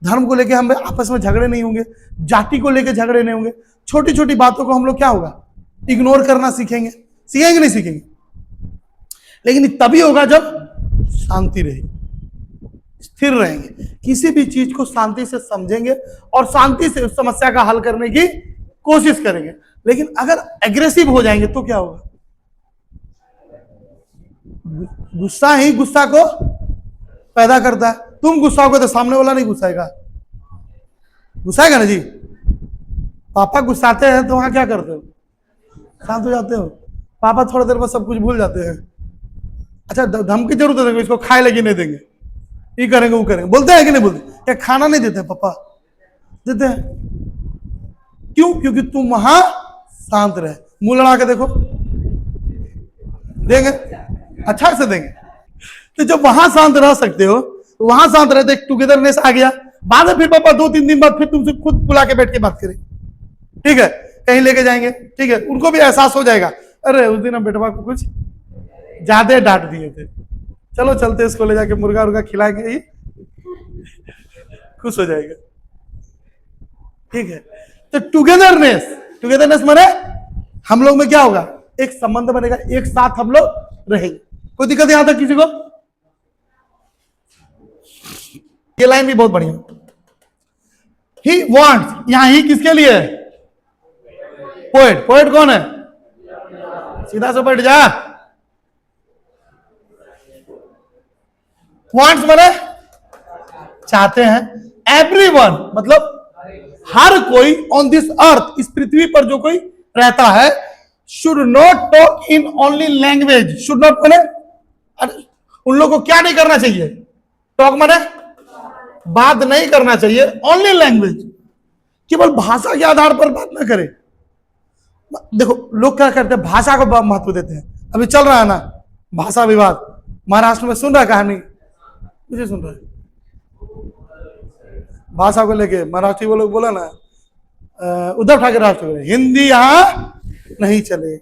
धर्म को लेके हम आपस में झगड़े नहीं होंगे, जाति को लेके झगड़े नहीं होंगे, छोटी छोटी बातों को हम लोग क्या होगा इग्नोर करना सीखेंगे। सीखेंगे नहीं सीखेंगे? लेकिन तभी होगा जब शांति रहेगी, स्थिर रहेंगे, किसी भी चीज को शांति से समझेंगे और शांति से उस समस्या का हल करने की कोशिश करेंगे। लेकिन अगर एग्रेसिव हो जाएंगे तो क्या होगा? गुस्सा ही गुस्सा को पैदा करता है। तुम गुस्सा होगे तो सामने वाला नहीं गुस्साएगा, गुस्साएगा ना जी। पापा गुस्साते हैं तो वहां क्या करते हो? शांत हो जाते हो। पापा थोड़ी देर बाद सब कुछ भूल जाते हैं। अच्छा धमकी जरूर दे देंगे, इसको खाए लेके नहीं देंगे, ये करेंगे वो करेंगे, बोलते हैं कि नहीं बोलते? क्या खाना नहीं देते पापा? देते हैं। क्यों? क्योंकि तुम वहां शांत रहे। मुंह लड़ा के देखो, देंगे, अच्छा से देंगे। तो जब वहां शांत रह सकते हो, वहां शांत रहते, एक टुगेदरनेस आ गया। बाद में फिर पापा 2-3 दिन बाद फिर तुमसे खुद बुला के बैठ के बात करें, ठीक है, कहीं लेके जाएंगे, ठीक है, उनको भी एहसास हो जाएगा, अरे उस दिन हम बेटवा को कुछ ज्यादा डांट दिए थे, चलो चलते इसको ले जाके मुर्गा उर्गा खिलाएंगे, ही खुश हो जाएगा, ठीक है। तो टुगेदरनेस माने हम लोग में क्या होगा? एक संबंध बनेगा, एक साथ हम लोग रहेंगे। कोई दिक्कत यहां तक किसी को? ये लाइन भी बहुत बढ़िया। ही वॉन्ट्स, यहां ही किसके लिए है? पोएट। पोएट कौन है? सीधा से बैठ जा। वॉन्ट्स माने चाहते हैं। एवरीवन मतलब हर कोई ऑन दिस अर्थ, इस पृथ्वी पर जो कोई रहता है, should not talk in only language. Should not माने उन लोगों को क्या नहीं करना चाहिए? टॉक माने बात नहीं करना चाहिए, ओनली लैंग्वेज, केवल भाषा के आधार पर बात ना करें। देखो लोग क्या करते हैं, भाषा को महत्व देते हैं। अभी चल रहा है ना भाषा विवाद महाराष्ट्र में, सुन रहा कहानी? मुझे सुन रहा है भाषा को लेके। मराठी वो लोग बोला ना, उद्धव ठाकरे राष्ट्रपति, हिंदी यहां नहीं चले,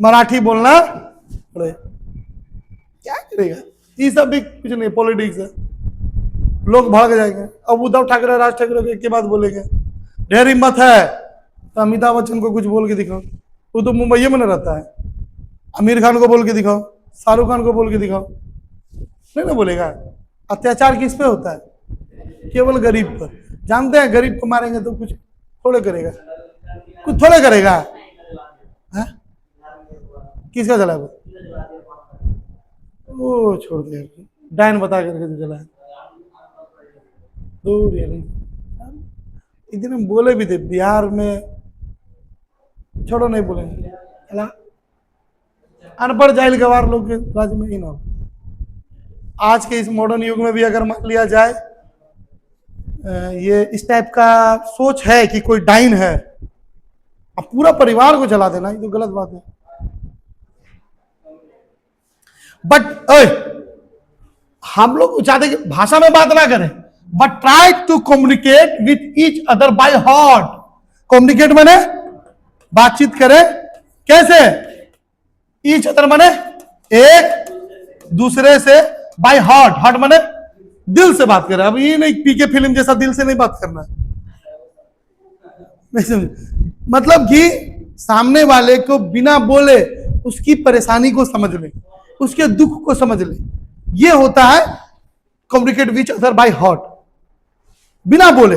मराठी बोलना पड़े। क्या करेगा? ये सब भी कुछ नहीं, पॉलिटिक्स है, लोग भाग जाएंगे। अब उद्धव ठाकरे राज ठाकरे एक के बाद बोलेंगे, ढेर हिम्मत है तो अमिताभ बच्चन को कुछ बोल के दिखाओ, वो तो मुंबई में न रहता है। आमिर खान को बोल के दिखाओ, शाहरुख खान को बोल के दिखाओ, नहीं ना बोलेगा। अत्याचार किस पे होता है? केवल गरीब पर। जानते हैं गरीब को मारेंगे तो कुछ थोड़े करेगा, कुछ थोड़े करेगा। है? किसका चला वो? वो छोड़ दे, डायन बता करके चला है। दूर इतने हम बोले भी थे बिहार में, छोड़ो नहीं बोलेंगे, अनपढ़ जाहिल गवार लोग के राज्य में ही ना हो। आज के इस मॉडर्न युग में भी अगर मान लिया जाए ये इस टाइप का सोच है कि कोई डाइन है, अब पूरा परिवार को जला देना, ये तो गलत बात है। बट हम लोग चाहते कि भाषा में बात ना करें, but try to communicate with each other by heart. Communicate माने बातचीत करें, कैसे? ईच अदर माने एक दूसरे से, बाय हार्ट, हार्ट माने दिल से बात करें। अब ये नहीं पीके फिल्म जैसा दिल से नहीं बात करना, मतलब कि सामने वाले को बिना बोले उसकी परेशानी को समझ ले, उसके दुख को समझ ले, ये होता है communicate which other by heart, बिना बोले।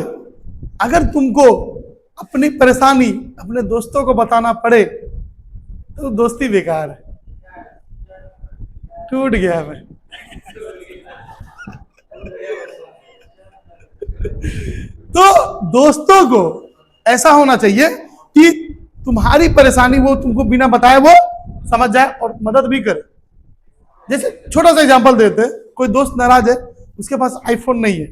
अगर तुमको अपनी परेशानी अपने दोस्तों को बताना पड़े तो दोस्ती बेकार है, टूट गया मैं। तो दोस्तों को ऐसा होना चाहिए कि तुम्हारी परेशानी वो तुमको बिना बताए वो समझ जाए और मदद भी करे। जैसे छोटा सा एग्जांपल देते, कोई दोस्त नाराज है, उसके पास आईफोन नहीं है,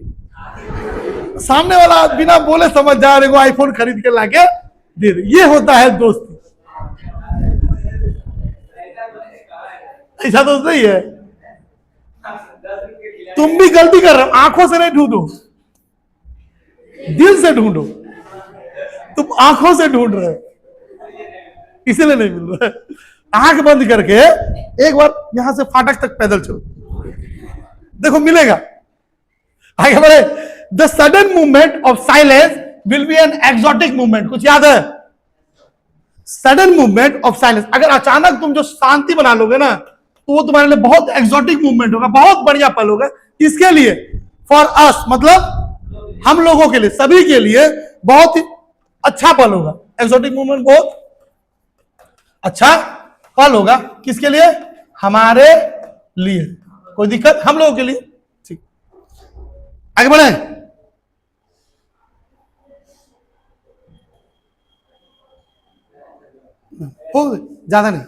सामने वाला बिना बोले समझ जा रहे को आईफोन खरीद के लाके दे दे, ये होता है दोस्ती। ऐसा दोस्त नहीं है। तुम भी गलती कर रहे हो, आंखों से नहीं ढूंढो, दिल से ढूंढो। तुम आंखों से ढूंढ रहे हो, इसलिए नहीं मिल रहा है। आंख बंद करके एक बार यहां से फाटक तक पैदल चलो, देखो मिलेगा। आगे बढ़े। The sudden movement of silence will be an exotic movement. कुछ याद है? सडन मूवमेंट ऑफ साइलेंस, अगर अचानक तुम जो शांति बना लोगे ना, तो वो तुम्हारे लिए बहुत एक्सोटिक मूवमेंट होगा, बहुत बढ़िया पल होगा। किसके लिए? फॉर अस, मतलब हम लोगों के लिए, सभी के लिए बहुत ही अच्छा पल होगा। एक्सोटिक मूवमेंट बहुत अच्छा पल होगा। किसके लिए? हमारे लिए। कोई दिक्कत? हम लोगों के लिए। ठीक, आगे बढ़े। हो ज्यादा नहीं।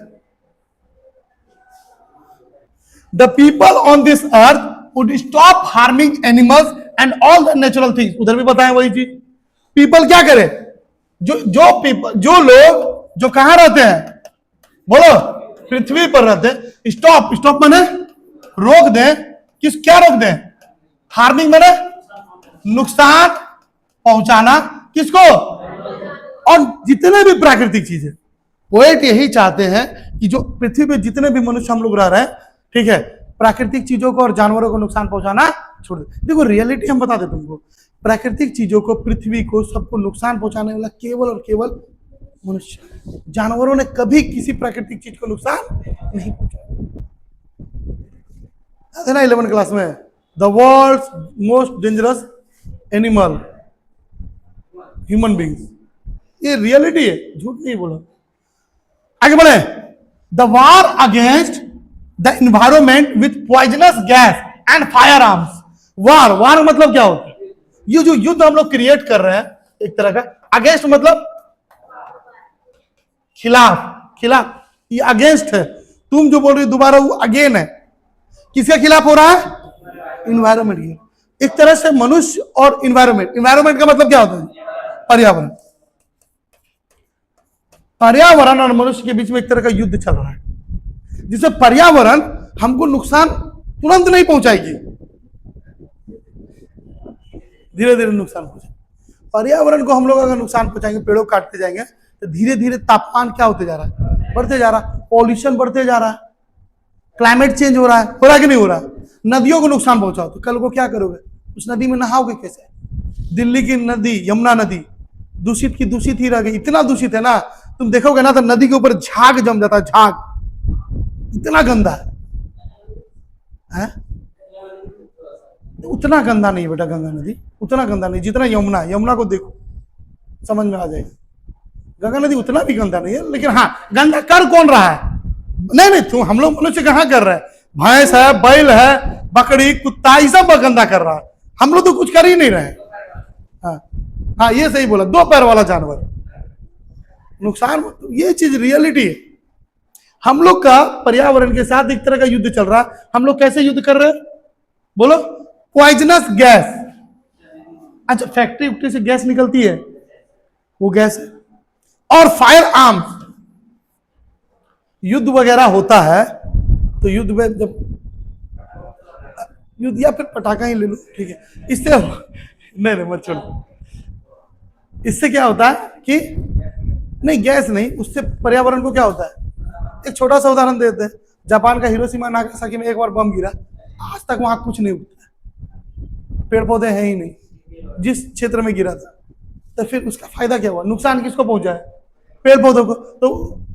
The people on this earth would stop harming animals and all the natural things. उधर भी बताएं वही चीज। पीपल क्या करे? जो लोग जो कहां रहते हैं, बोलो, पृथ्वी पर रहते हैं। स्टॉप माने रोक दें। क्या रोक दें? हार्मिंग माने नुकसान पहुंचाना। किसको? और जितने भी प्राकृतिक चीजें, पोएट यही चाहते हैं कि जो पृथ्वी पे जितने भी मनुष्य हम लोग रह रहे हैं, ठीक है, प्राकृतिक चीजों को और जानवरों को नुकसान पहुंचाना छोड़ दे। देखो रियलिटी हम बता दे तुमको, प्राकृतिक चीजों को, पृथ्वी को, सबको नुकसान पहुंचाने वाला केवल और केवल मनुष्य। जानवरों ने कभी किसी प्राकृतिक चीज को नुकसान नहीं पहुंचाया है ना। 11 क्लास में the world's most dangerous animal human beings, ये रियलिटी है, झूठ नहीं बोला। आगे बढ़े। The war against the environment with poisonous gas and firearms. War मतलब क्या होता है? ये जो युद्ध हम लोग क्रिएट कर रहे हैं एक तरह का, अगेंस्ट मतलब खिलाफ, ये अगेंस्ट है। तुम जो बोल रही हो दोबारा वो अगेन है। किसके खिलाफ हो रहा है? इन्वायरमेंट के। एक तरह से मनुष्य और इन्वायरमेंट का मतलब क्या होता है? पर्यावरण। पर्यावरण और मनुष्य के बीच में एक तरह का युद्ध चल रहा है, जिससे पर्यावरण हमको नुकसान तुरंत नहीं पहुंचाएगी, धीरे धीरे नुकसान पहुंचाएगी। पर्यावरण को हम लोग अगर नुकसान पहुंचाएंगे, पेड़ों काटते जाएंगे, तो धीरे धीरे तापमान क्या होते जा रहा है? बढ़ते जा रहा है। पॉल्यूशन बढ़ते जा रहा है। क्लाइमेट चेंज हो रहा है कि नहीं हो रहा है? नदियों को नुकसान पहुंचाओ तो कल को क्या करोगे? उस नदी में नहाओगे कैसे? दिल्ली की नदी, यमुना नदी दूषित की दूषित ही रह गई। इतना दूषित है ना, तुम देखोगे ना तो नदी के ऊपर झाग जम जाता है, झाग, इतना गंदा है? उतना गंदा नहीं बेटा, गंगा नदी उतना गंदा नहीं जितना यमुना को देखो समझ में आ जाएगा। गंगा नदी उतना भी गंदा नहीं है, लेकिन हाँ, गंदा कर कौन रहा है? नहीं तुम, हम लोग मनुष्य कहाँ कर रहे हैं? भैंस है, बैल है, बकरी, कुत्ता, ये सब गंदा कर रहा है। हम लोग तो कुछ कर ही नहीं रहे। हाँ ये सही बोला, 2 पैर वाला जानवर नुकसान। ये चीज रियलिटी है। हम लोग का पर्यावरण के साथ एक तरह का युद्ध चल रहा है। हम लोग कैसे युद्ध कर रहे हैं? बोलो। Poisonous gas. अच्छा, फैक्ट्री उक्ट्री से गैस निकलती है, वो गैस है। और फायर आर्म्स। युद्ध वगैरह होता है तो युद्ध में जब युद्ध, या फिर पटाखा ही ले लो, ठीक है, इससे नहीं मत छोड़ो। इससे क्या होता है कि नहीं, गैस नहीं, उससे पर्यावरण को क्या होता है? एक छोटा सा उदाहरण देते हैं। जापान का हिरोशिमा नागासाकी में एक बार बम गिरा, आज तक वहां कुछ नहीं उगता, पेड़ पौधे हैं ही नहीं जिस क्षेत्र में गिरा था। तो फिर उसका फायदा क्या हुआ? नुकसान किसको पहुंचा है? पेड़ पौधों को। तो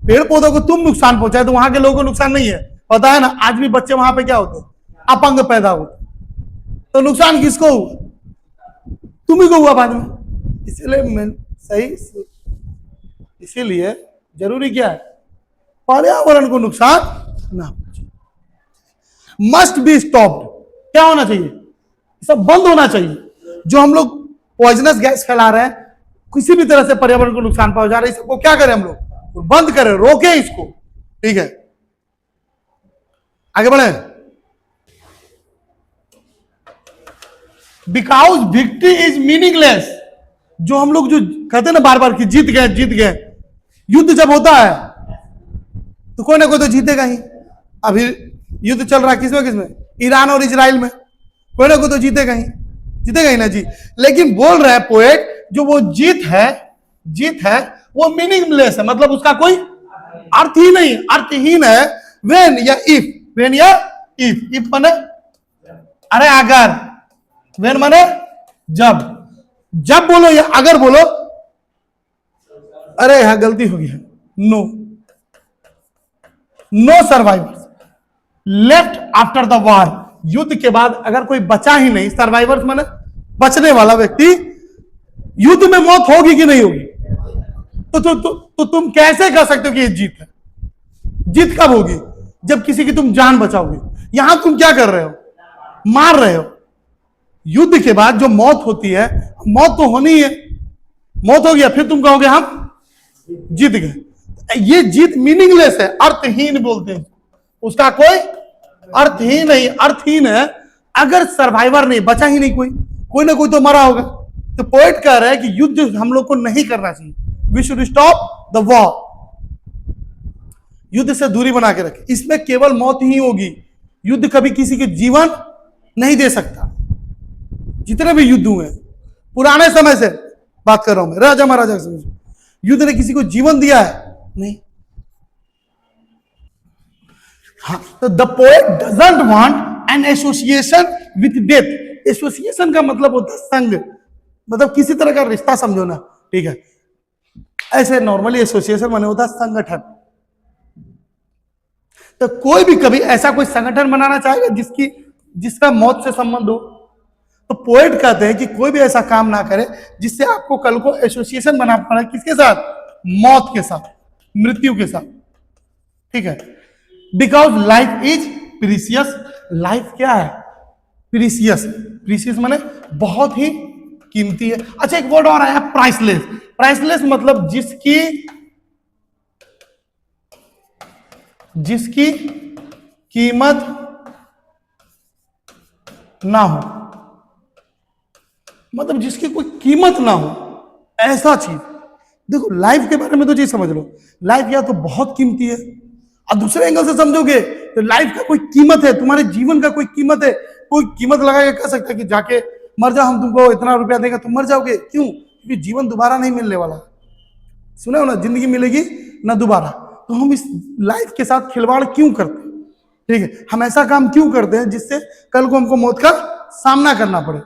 पेड़ पौधों को तुम नुकसान पहुंचाए तो वहां के लोगों को नुकसान नहीं है, पता है ना? आज भी बच्चे वहां पे क्या होते हैं? अपंग पैदा होते। तो नुकसान किसको हुआ? तुम्ही को हुआ बाद में। इसीलिए जरूरी क्या है? पर्यावरण को नुकसान ना पहुंचे। Must be stopped. क्या होना चाहिए? सब बंद होना चाहिए। जो हम लोग पॉइजनस गैस फैला रहे हैं, किसी भी तरह से पर्यावरण को नुकसान पहुंचा रहे हैं, इसको क्या करें हम लोग? बंद करें, रोकें इसको, ठीक है। आगे बढ़े। Because victory is meaningless. जो हम लोग जो कहते हैं ना बार बार कि जीत गए, युद्ध जब होता है तो कोई ना कोई तो जीतेगा ही। अभी युद्ध चल रहा है किसमें? ईरान और इजराइल में। कोई ना कोई तो जीतेगा ही ना जी। लेकिन बोल रहे हैं पोएट, जो वो जीत है वो मीनिंगलेस है, मतलब उसका कोई अर्थ ही नहीं, अर्थहीन है वेन या इफ, वेन या इफ माने अरे अगर, वेन माने जब बोलो या अगर बोलो, अरे यहां गलती हो गई है, no survivors left after the war, युद्ध के बाद अगर कोई बचा ही नहीं, सर्वाइवर्स माने बचने वाला व्यक्ति, युद्ध में मौत होगी कि नहीं होगी? तो तुम कैसे कह सकते हो कि ये जीत है? जीत कब होगी? जब किसी की तुम जान बचाओगे। यहां तुम क्या कर रहे हो? मार रहे हो। युद्ध के बाद जो मौत होती है, मौत तो होनी है, मौत हो गया, फिर तुम कहोगे हम जीत गए। ये जीत मीनिंगलेस है, अर्थहीन बोलते हैं उसका, कोई अर्थहीन नहीं, अर्थहीन है। अगर सर्वाइवर नहीं बचा ही नहीं, कोई ना कोई तो मरा होगा। तो पोएट कह रहा है कि युद्ध हम लोग को नहीं करना चाहिए, we should stop the war, युद्ध से दूरी बना के रखे। इसमें केवल मौत ही होगी, युद्ध कभी किसी के जीवन नहीं दे सकता। जितने भी युद्ध हुए पुराने समय से बात कर रहा हूं मैं, राजा महाराजा के समय, युद्ध ने किसी को जीवन दिया है? नहीं। हाँ, तो the poet doesn't want an association with death. Association का मतलब होता है संग, मतलब किसी तरह का रिश्ता समझो ना, ठीक है। ऐसे नॉर्मली एसोसिएशन माने होता है संगठन। तो कोई भी कभी ऐसा कोई संगठन बनाना चाहेगा जिसका मौत से संबंध हो? तो पोएट कहते हैं कि कोई भी ऐसा काम ना करे जिससे आपको कल को एसोसिएशन बना पड़ा, किसके साथ? मौत के साथ, मृत्यु के साथ, ठीक है। Because life is precious. Life क्या है? प्रीसियस। प्रीसियस माने बहुत ही कीमती है। अच्छा, एक वर्ड और आया, प्राइसलेस। प्राइसलेस मतलब जिसकी कीमत ना हो, मतलब जिसकी कोई कीमत ना हो, ऐसा चीज। देखो, लाइफ के बारे में तो चीज समझ लो, लाइफ या तो बहुत कीमती है, और दूसरे एंगल से समझोगे तो लाइफ का कोई कीमत है, तुम्हारे जीवन का कोई कीमत है। कोई कीमत लगा के कह सकता है कि जाके मर जाओ, हम तुमको इतना रुपया देंगे, तुम मर जाओगे। क्यों? क्योंकि जीवन दोबारा नहीं मिलने वाला। सुना हो ना, जिंदगी मिलेगी ना दोबारा। तो हम इस लाइफ के साथ खिलवाड़ क्यों करते हैं? ठीक है, हम ऐसा काम क्यों करते हैं जिससे कल को हमको मौत का सामना करना पड़े?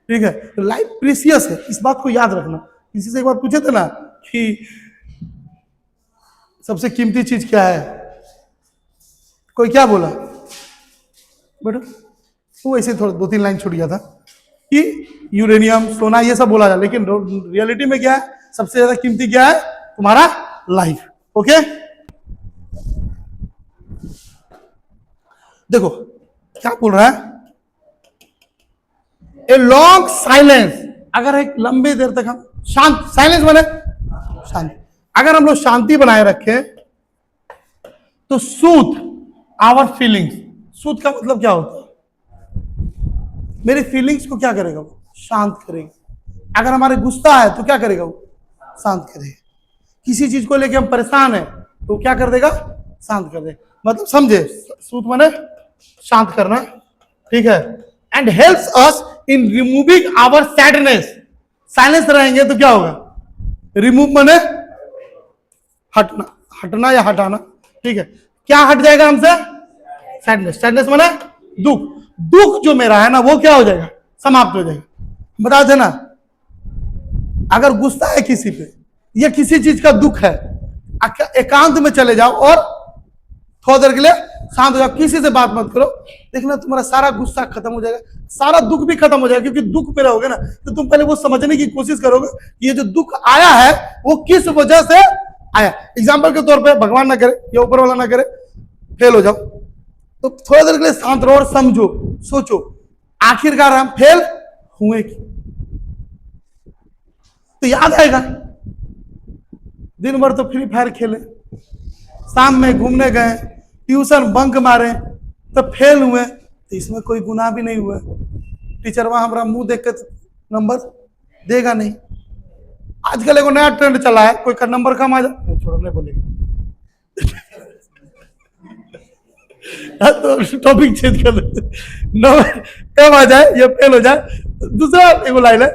ठीक है, तो लाइफ प्रीसियस है, इस बात को याद रखना। किसी से एक बार पूछे थे ना कि सबसे कीमती चीज क्या है, कोई क्या बोला बेटा? वो ऐसे थोड़ा 2-3 लाइन छूट गया था कि यूरेनियम, सोना, ये सब बोला जाए, लेकिन रियलिटी में क्या है? सबसे ज्यादा कीमती क्या है? तुम्हारा लाइफ। ओके, देखो क्या बोल रहा है, ए लॉन्ग साइलेंस। अगर एक लंबी देर तक हम शांत, साइलेंस माने शांति, अगर हम लोग शांति बनाए रखें तो सूथ आवर फीलिंग्स। सूथ का मतलब क्या होता है? मेरी फीलिंग्स को क्या करेगा? वो शांत करेगा। अगर हमारे गुस्सा है तो क्या करेगा? वो शांत करेगा। किसी चीज को लेके हम परेशान है तो क्या कर देगा? शांत कर देगा। मतलब समझे, सूथ माने शांत करना, ठीक है। And helps us in removing our sadness. Silence रहेंगे तो क्या होगा? रिमूव माने हटना, हटना या हटाना, ठीक है। क्या हट जाएगा हमसे? सैडनेस। सैडनेस माने दुख। दुख जो मेरा है ना, वो क्या हो जाएगा? समाप्त हो जाएगा। बता देना, अगर गुस्सा है किसी पे या किसी चीज का दुख है, एकांत में चले जाओ और थोड़ी देर के लिए शांत हो जाओ, किसी से बात मत करो, देखना तुम्हारा सारा गुस्सा खत्म हो जाएगा, सारा दुख भी खत्म हो जाएगा। क्योंकि दुख में रहोगे ना तो तुम पहले वो समझने की कोशिश करोगे कि ये जो दुख आया है वो किस वजह से आया। एग्जाम्पल के तौर पे, भगवान ना करे या ऊपर वाला ना करे फेल हो जाओ, तो थोड़ी देर के लिए शांत रहो और समझो, सोचो आखिरकार हम फेल हुए क्यों, तो याद आएगा। दिन भर तो फ्री फायर खेले, शाम में घूमने गए, ट्यूशन बंक मारे तो फेल हुए, तो इसमें कोई गुनाह भी नहीं हुआ। टीचर वहां हमारा मुंह देख के नंबर देगा नहीं। आजकल एक नया ट्रेंड चला है, कोई का नंबर कम आ जाए, छोड़ने बोलेगा तो टॉपिक चेंज कर दे, नंबर कम आ जाए या फेल हो जाए। दूसरा एगो लाइन है,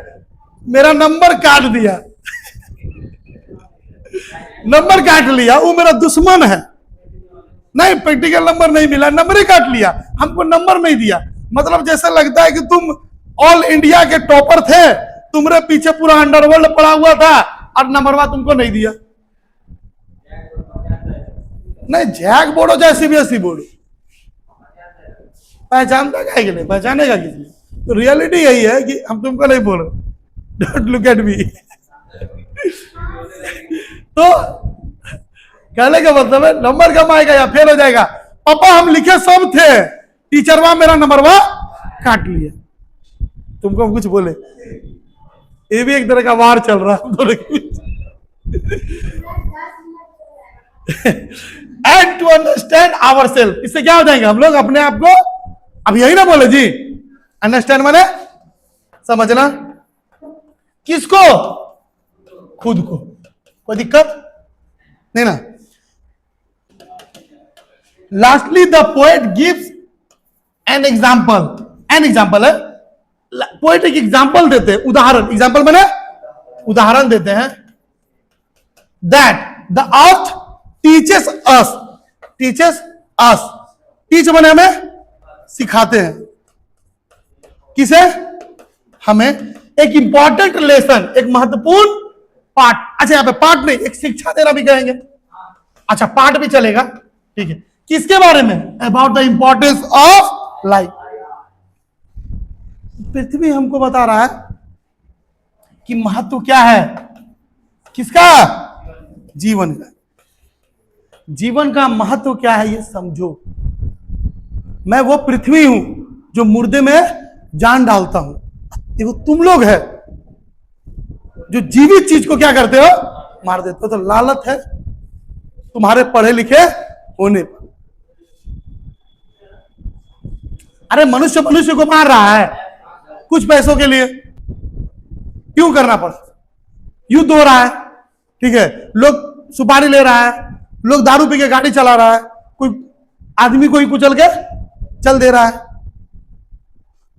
मेरा नंबर काट दिया नंबर काट लिया, वो मेरा दुश्मन है। नहीं, प्रैक्टिकल नंबर नहीं मिला, नंबर ही काट लिया, हमको नंबर नहीं दिया। मतलब जैसे लगता है कि तुम ऑल इंडिया के टॉपर थे, तुम्हारे पीछे पूरा अंडरवर्ल्ड पड़ा हुआ था और नंबरवा तुमको नहीं दिया। नहीं, जैक बोलो चाहे सीबीएसई बोलो, पहचानता क्या कि नहीं, पहचानेगा किसी। तो रियलिटी यही है कि हम तुमको नहीं बोल रहे, डोंट लुक एट मी। तो कहने का मतलब है नंबर कम आएगा या फेल हो जाएगा। पापा हम लिखे सब थे, टीचरवा मेरा नंबरवा काट लिया। तुमको हम कुछ बोले, ये भी एक तरह का वार चल रहा है दोनों के बीच। And to understand our self, इससे क्या हो जाएंगे हम लोग अपने आप को। अब यही ना बोले जी, अंडरस्टैंड माने समझना, किसको? खुद को। कोई दिक्कत नहीं ना। Lastly the poet gives an example. An example है, पोएट एक एग्जाम्पल देते हैं, उदाहरण। एग्जाम्पल माने उदाहरण देते हैं। That the earth teaches us. Teaches us, teach माने हमें सिखाते हैं। किसे? हमें एक इंपॉर्टेंट लेसन, एक महत्वपूर्ण पाठ। अच्छा, यहां पे पाठ नहीं, एक शिक्षा देना भी कहेंगे। अच्छा, पाठ भी चलेगा, ठीक है। किसके बारे में? About the importance of life. पृथ्वी हमको बता रहा है कि महत्व क्या है, किसका? जीवन का। जीवन का महत्व क्या है ये समझो। मैं वो पृथ्वी हूं जो मुर्दे में जान डालता हूं। देखो तुम लोग है जो जीवित चीज को क्या करते हो? मार देते हो। तो लालच है तुम्हारे पढ़े लिखे होने पर। अरे मनुष्य मनुष्य को मार रहा है कुछ पैसों के लिए, क्यों करना पड़ता? युद्ध हो रहा है, ठीक है, लोग सुपारी ले रहा है, लोग दारू पी के गाड़ी चला रहा है, कोई आदमी को ही कुचल के चल दे रहा है।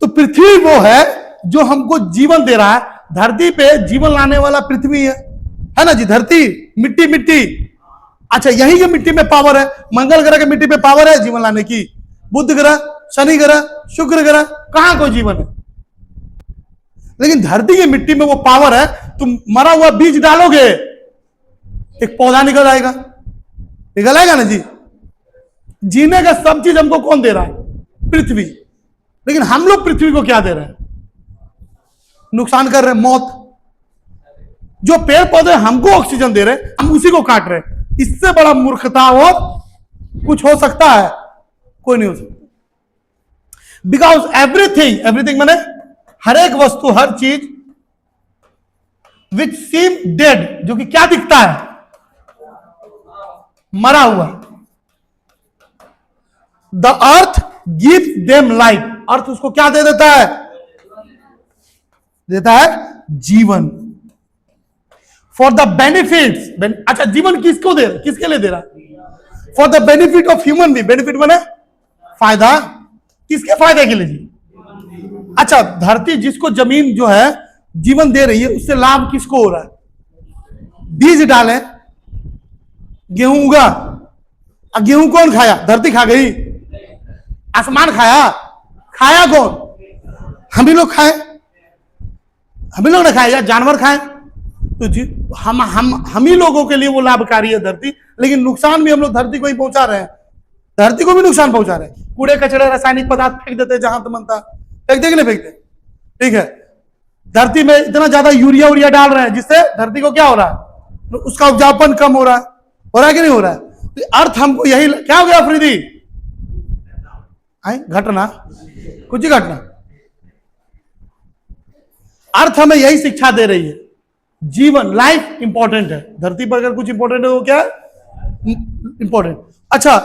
तो पृथ्वी वो है जो हमको जीवन दे रहा है। धरती पे जीवन लाने वाला पृथ्वी है ना जी। धरती, मिट्टी, मिट्टी। अच्छा, यही के मिट्टी में पावर है। मंगल ग्रह के मिट्टी पे पावर है जीवन लाने की। बुध ग्रह, शनि ग्रह, शुक्र ग्रह, कहां कोई जीवन है? लेकिन धरती की मिट्टी में वो पावर है। तुम मरा हुआ बीज डालोगे, एक पौधा निकल आएगा। निकल आएगा ना जी। जीने का सब चीज हमको कौन दे रहा है? पृथ्वी। लेकिन हम लोग पृथ्वी को क्या दे रहे हैं? नुकसान कर रहे हैं, मौत। जो पेड़ पौधे हमको ऑक्सीजन दे रहे हैं, हम उसी को काट रहे हैं। इससे बड़ा मूर्खता और कुछ हो सकता है? कोई नहीं हो सकता। बिकॉज एवरीथिंग, एवरीथिंग माने हर एक वस्तु, हर चीज, विच सीम डेड, जो कि क्या दिखता है? मरा हुआ। The earth gives them life. Earth उसको क्या दे देता है? देता है जीवन। For the benefits. अच्छा, जीवन किसको दे रहा है? किसके लिए दे रहा है? For the benefit of human being. Benefit माने फायदा। किसके फायदे के लिए जी? अच्छा, धरती जिसको जमीन जो है जीवन दे रही है, उससे लाभ किसको हो रहा है? बीज डाले, गेहूं उगा, अब गेहूं कौन खाया? धरती खा गई? आसमान खाया? खाया कौन? हम ही लोग खाए। हम ही लोग ने खाया या जानवर खाए? तो जी हम ही लोगों के लिए वो लाभकारी है धरती। लेकिन नुकसान भी हम लोग धरती को ही पहुंचा रहे हैं। धरती को भी नुकसान पहुंचा रहे हैं। कूड़े कचड़े रासायनिक पदार्थ फेंक देते हैं जहां तो मनता। फेंकते कि नहीं फेंकते? ठीक है। धरती में इतना ज्यादा यूरिया उरिया डाल रहे हैं जिससे धरती को क्या हो रहा है? उसका उपजाऊपन कम हो रहा है। हो रहा है कि नहीं हो रहा है? तो अर्थ हमको यही, क्या हो गया अफरीदी? घटना, कुछ ही घटना। अर्थ हमें यही शिक्षा दे रही है, जीवन, लाइफ इंपॉर्टेंट है। धरती पर अगर कुछ इंपॉर्टेंट है वो क्या है? इंपॉर्टेंट। अच्छा,